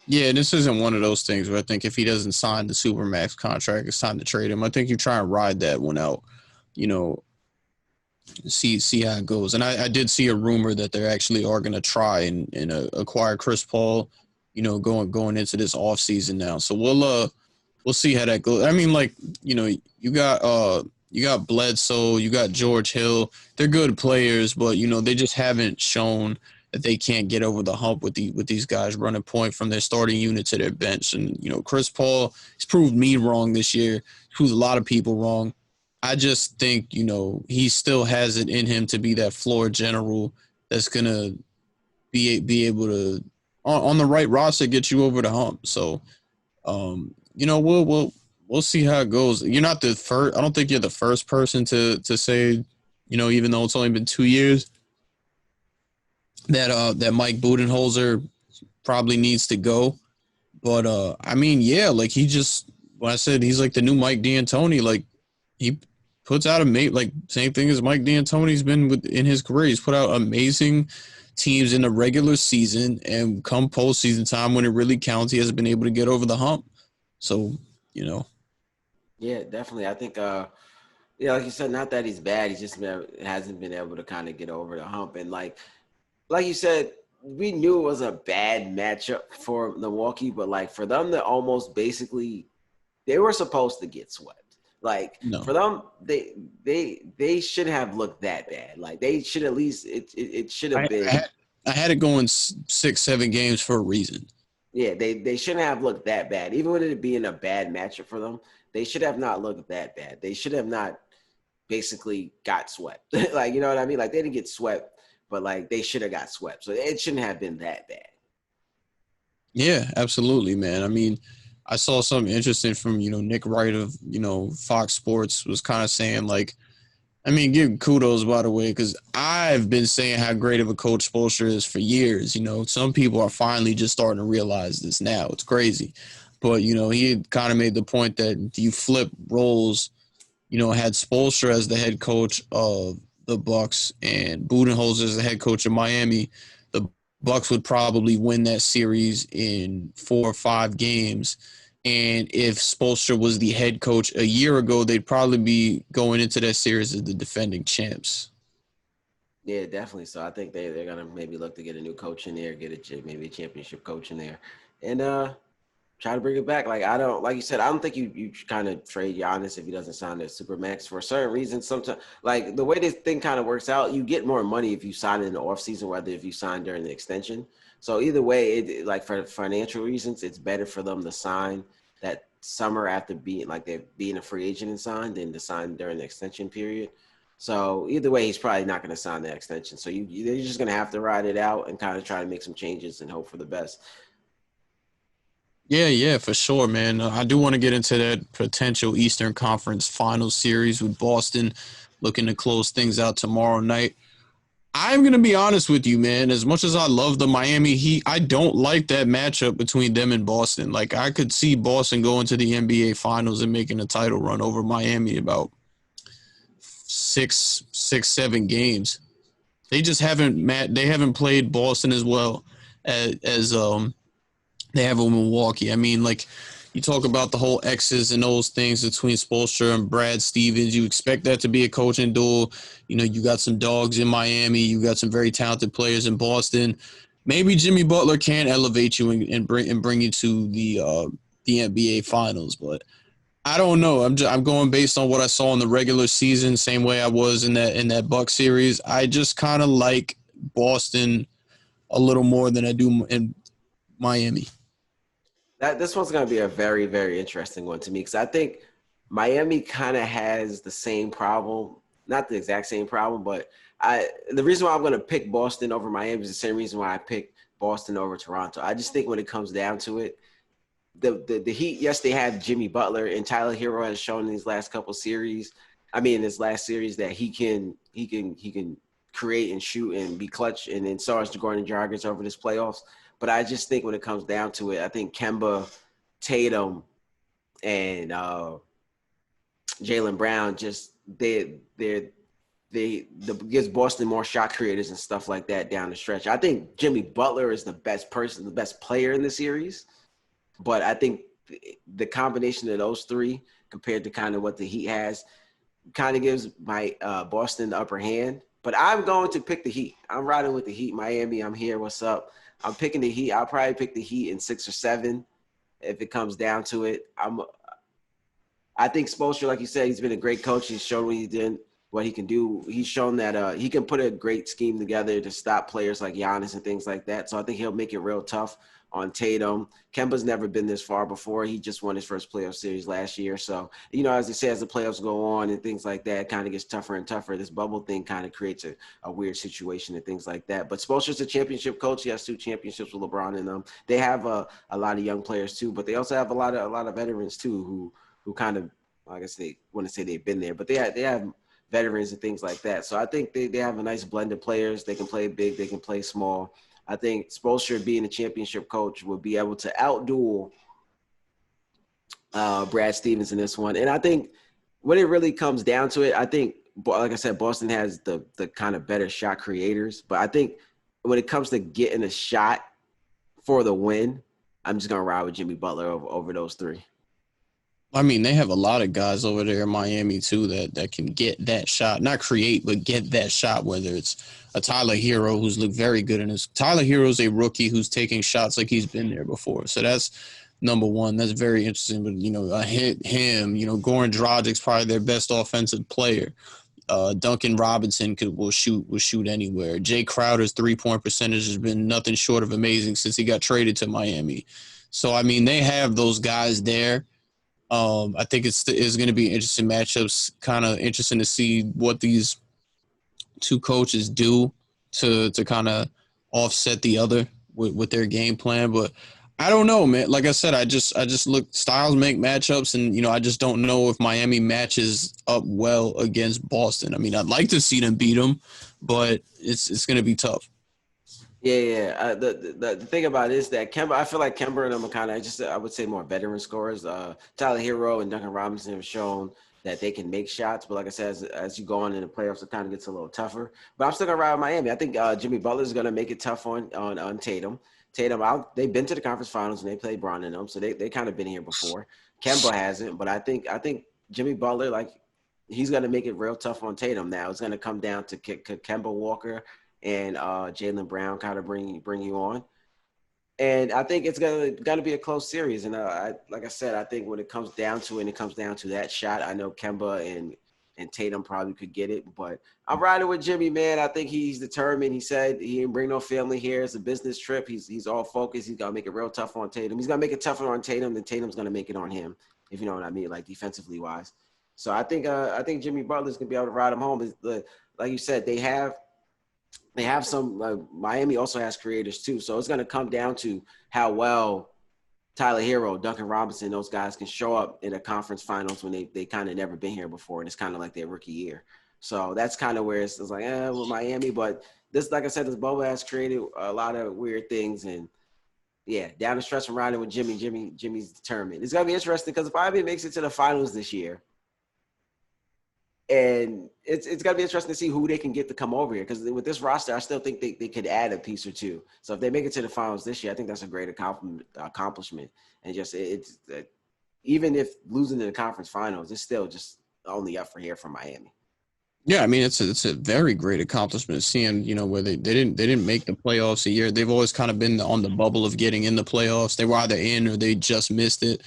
Yeah, this isn't one of those things where I think if he doesn't sign the Supermax contract, it's time to trade him. I think you try and ride that one out, see how it goes. And I did see a rumor that they actually are going to try and acquire Chris Paul, going into this offseason now. So we'll see how that goes. I mean, like, you got Bledsoe, you got George Hill. They're good players, but they just haven't shown that they can't get over the hump with these guys running point from their starting unit to their bench. And Chris Paul has proved me wrong this year. Proved a lot of people wrong. I just think he still has it in him to be that floor general that's gonna be able to on the right roster get you over the hump. So, we'll see how it goes. You're not the first. I don't think you're the first person to say, even though it's only been 2 years, that Mike Budenholzer probably needs to go. But I mean, yeah, like when I said he's like the new Mike D'Antoni, like he puts out same thing as Mike D'Antoni's been in his career. He's put out amazing teams in the regular season, and come postseason time when it really counts, he hasn't been able to get over the hump. So, Yeah, definitely. I think, like you said, not that he's bad. He just hasn't been able to kind of get over the hump. And like you said, we knew it was a bad matchup for Milwaukee, but like for them to almost basically, they were supposed to get swept. Like for them, they should have looked that bad. Like they should at least it should have been. I had it going 6-7 games for a reason. Yeah, they shouldn't have looked that bad. Even with it being a bad matchup for them, they should have not looked that bad. They should have not basically got swept. Like, you know what I mean? Like they didn't get swept, but like they should have got swept. So it shouldn't have been that bad. Yeah, absolutely, man. I mean, I saw something interesting from, Nick Wright of, Fox Sports was kind of saying like, I mean, give kudos, by the way, because I've been saying how great of a coach Spoelstra is for years. Some people are finally just starting to realize this now. It's crazy. But, he had kind of made the point that you flip roles, had Spoelstra as the head coach of the Bucks and Budenholzer as the head coach of Miami, the Bucks would probably win that series in 4 or 5 games. And if Spoelstra was the head coach a year ago, they'd probably be going into that series as the defending champs. Yeah, definitely. So I think they're going to maybe look to get a new coach in there, maybe a championship coach in there. And try to bring it back. Like, I don't, like you said, I don't think you kind of trade Giannis if he doesn't sign the Supermax for a certain reason. Sometimes, like the way this thing kind of works out, you get more money if you sign in the offseason, whether if you sign during the extension. So either way, like for financial reasons, it's better for them to sign that summer after being like they're being a free agent and sign than to sign during the extension period. So either way, he's probably not going to sign that extension. So they're just going to have to ride it out and kind of try to make some changes and hope for the best. Yeah, for sure, man. I do want to get into that potential Eastern Conference Finals series with Boston, looking to close things out tomorrow night. I'm going to be honest with you, man. As much as I love the Miami Heat, I don't like that matchup between them and Boston. Like, I could see Boston going to the NBA Finals and making a title run over Miami about six, 7 games. They just haven't played Boston as well as they have in Milwaukee. I mean, like, you talk about the whole X's and O's things between Spoelstra and Brad Stevens. You expect that to be a coaching duel. You know, you got some dogs in Miami. You got some very talented players in Boston. Maybe Jimmy Butler can elevate you and bring you to the NBA Finals, but I don't know. I'm going based on what I saw in the regular season, same way I was in that Buck series. I just kind of like Boston a little more than I do in Miami. This one's going to be a very, very interesting one to me because I think Miami kind of has the same problem, not the exact same problem, but the reason why I'm going to pick Boston over Miami is the same reason why I picked Boston over Toronto. I just think when it comes down to it, the Heat, yes, they have Jimmy Butler, and Tyler Hero has shown in these last couple series. I mean, in this last series that he can create and shoot and be clutch, and then so is Gordon Dragic over this playoffs. But I just think when it comes down to it, I think Kemba, Tatum, and Jaylen Brown just they gives Boston more shot creators and stuff like that down the stretch. I think Jimmy Butler is the best player in the series, but I think the combination of those three compared to kind of what the Heat has kind of gives my Boston the upper hand. But I'm going to pick the Heat. I'm riding with the Heat. Miami, I'm here. What's up? I'm picking the Heat. I'll probably pick the Heat in 6 or 7 if it comes down to it. I think Spoelstra, like you said, he's been a great coach. He's shown what he can do. He's shown that he can put a great scheme together to stop players like Giannis and things like that. So I think he'll make it real tough on Tatum. Kemba's never been this far before. He just won his first playoff series last year. So, you know, as they say, as the playoffs go on and things like that, it kind of gets tougher and tougher. This bubble thing kind of creates a weird situation and things like that. But Spoelstra's a championship coach. He has 2 championships with LeBron in them. They have a lot of young players too, but they also have a lot of veterans too who kind of, I guess they want to say they've been there, but they have veterans and things like that. So I think they have a nice blend of players. They can play big, they can play small. I think Spoelstra, being a championship coach, will be able to outduel Brad Stevens in this one. And I think when it really comes down to it, I think, like I said, Boston has the kind of better shot creators. But I think when it comes to getting a shot for the win, I'm just going to ride with Jimmy Butler over those 3. I mean, they have a lot of guys over there in Miami too that can get that shot, not create, but get that shot. Whether it's a Tyler Hero who's looked very good in his. Tyler Hero's a rookie who's taking shots like he's been there before, so that's number one. That's very interesting. But you know, him, you know, Goran Dragic's probably their best offensive player. Duncan Robinson will shoot anywhere. Jay Crowder's 3-point percentage has been nothing short of amazing since he got traded to Miami. So I mean, they have those guys there. I think it's going to be interesting matchups. Kind of interesting to see what these 2 coaches do to kind of offset the other with their game plan. But I don't know, man. Like I said, I just look, styles make matchups, and you know, I just don't know if Miami matches up well against Boston. I mean, I'd like to see them beat them, but it's going to be tough. Yeah. The thing about it is that Kemba, I feel like Kemba and them are kind of I would say more veteran scorers. Tyler Hero and Duncan Robinson have shown that they can make shots, but like I said, as you go on in the playoffs, it kind of gets a little tougher. But I'm still gonna ride with Miami. I think Jimmy Butler is gonna make it tough on Tatum. They've been to the conference finals and they played Bron in them, so they kind of been here before. Kemba hasn't, but I think Jimmy Butler, like, he's gonna make it real tough on Tatum. Now it's gonna come down to Kemba Walker and Jaylen Brown kind of bring you on. And I think it's gonna be a close series. And like I said, I think when it comes down to it, and it comes down to that shot, I know Kemba and Tatum probably could get it, but I'm riding with Jimmy, man. I think he's determined. He said he didn't bring no family here. It's a business trip. He's all focused. He's gonna make it real tough on Tatum. He's gonna make it tougher on Tatum, then Tatum's gonna make it on him, if you know what I mean, like defensively wise. So I think Jimmy Butler's gonna be able to ride him home. Like you said, they have some Miami also has creators too. So it's going to come down to how well Tyler Hero, Duncan Robinson, those guys can show up in the conference finals when they kind of never been here before. And it's kind of like their rookie year. So that's kind of where it's like, with Miami. But this, like I said, this bubble has created a lot of weird things. And yeah, down the stretch from riding with Jimmy's determined. It's going to be interesting because if Miami makes it to the finals this year, and it's going to be interesting to see who they can get to come over here. Because with this roster, I still think they could add a piece or two. So if they make it to the finals this year, I think that's a great accomplishment. And just even if losing in the conference finals, it's still just only up for here from Miami. Yeah, I mean it's a very great accomplishment seeing, where they didn't make the playoffs a year. They've always kind of been on the bubble of getting in the playoffs. They were either in or they just missed it.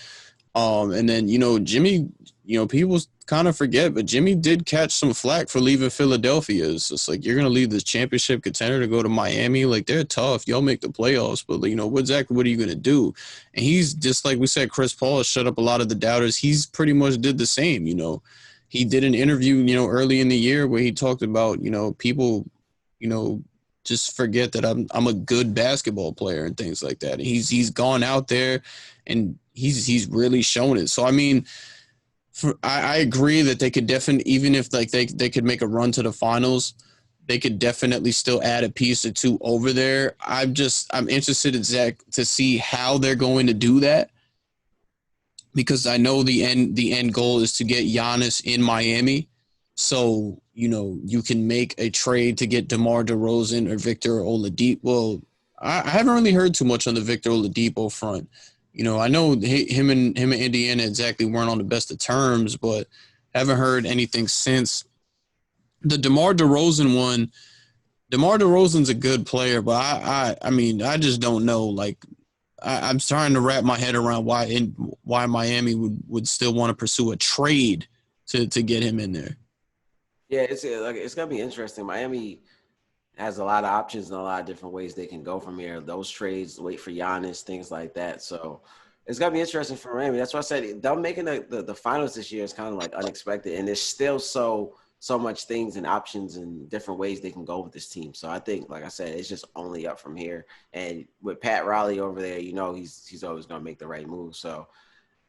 And then, Jimmy, people kind of forget, but Jimmy did catch some flack for leaving Philadelphia. It's just like, you're going to leave this championship contender to go to Miami. Like, they're tough. Y'all make the playoffs, but, what are you going to do? And he's just like we said, Chris Paul has shut up a lot of the doubters. He's pretty much did the same, He did an interview, early in the year where he talked about, people, just forget that I'm a good basketball player and things like that. And he's gone out there and he's really shown it. So I mean, I agree that they could definitely, even if like they could make a run to the finals, they could definitely still add a piece or two over there. I'm interested in Zach to see how they're going to do that, because I know the end goal is to get Giannis in Miami. So, you can make a trade to get DeMar DeRozan or Victor Oladipo. Well, I haven't really heard too much on the Victor Oladipo front. I know him and Indiana exactly weren't on the best of terms, but haven't heard anything since. The DeMar DeRozan one, DeMar DeRozan's a good player, but I mean, I just don't know. Like, I'm trying to wrap my head around why Miami would still want to pursue a trade to get him in there. Yeah, it's gonna be interesting. Miami has a lot of options and a lot of different ways they can go from here. Those trades, wait for Giannis, things like that. So it's gonna be interesting for Miami. That's why I said them making the finals this year is kind of like unexpected, and there's still so much things and options and different ways they can go with this team. So I think, like I said, it's just only up from here. And with Pat Riley over there, he's always gonna make the right move. So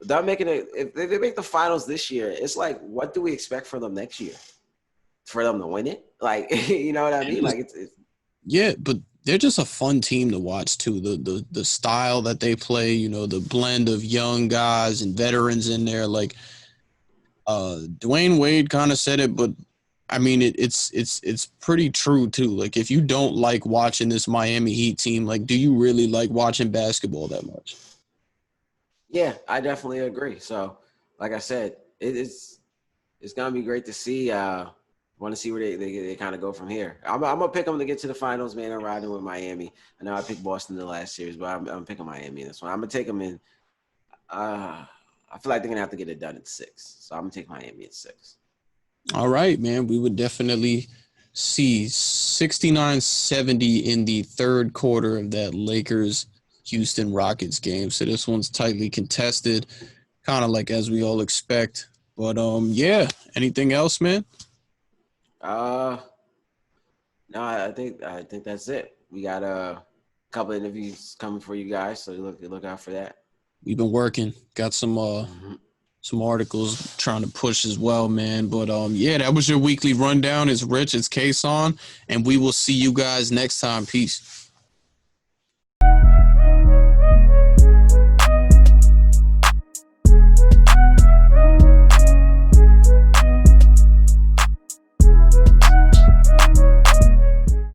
them making it, if they make the finals this year, it's like, what do we expect for them next year? For them to win it, like, you know what I mean? Like, it's yeah, but they're just a fun team to watch too. The style that they play, the blend of young guys and veterans in there. Like, Dwayne Wade kind of said it, but I mean it's pretty true too. Like, if you don't like watching this Miami Heat team, like, do you really like watching basketball that much? Yeah, I definitely agree. So, like I said, it's gonna be great to see. Want to see where they kind of go from here. I'm gonna pick them to get to the finals, man. I'm riding with Miami. I know I picked Boston in the last series, but I'm picking Miami in this one. I'm gonna take them in. I feel like they're gonna have to get it done at 6, so I'm gonna take Miami at 6. All right, man. We would definitely see 69-70 in the third quarter of that Lakers-Houston Rockets game. So this one's tightly contested, kind of like as we all expect. But yeah. Anything else, man? No, I think that's it. We got a couple of interviews coming for you guys, so look out for that. We've been working. Got some articles trying to push as well, man. But yeah, that was your weekly rundown. It's Rich, it's Kayson, and we will see you guys next time. Peace.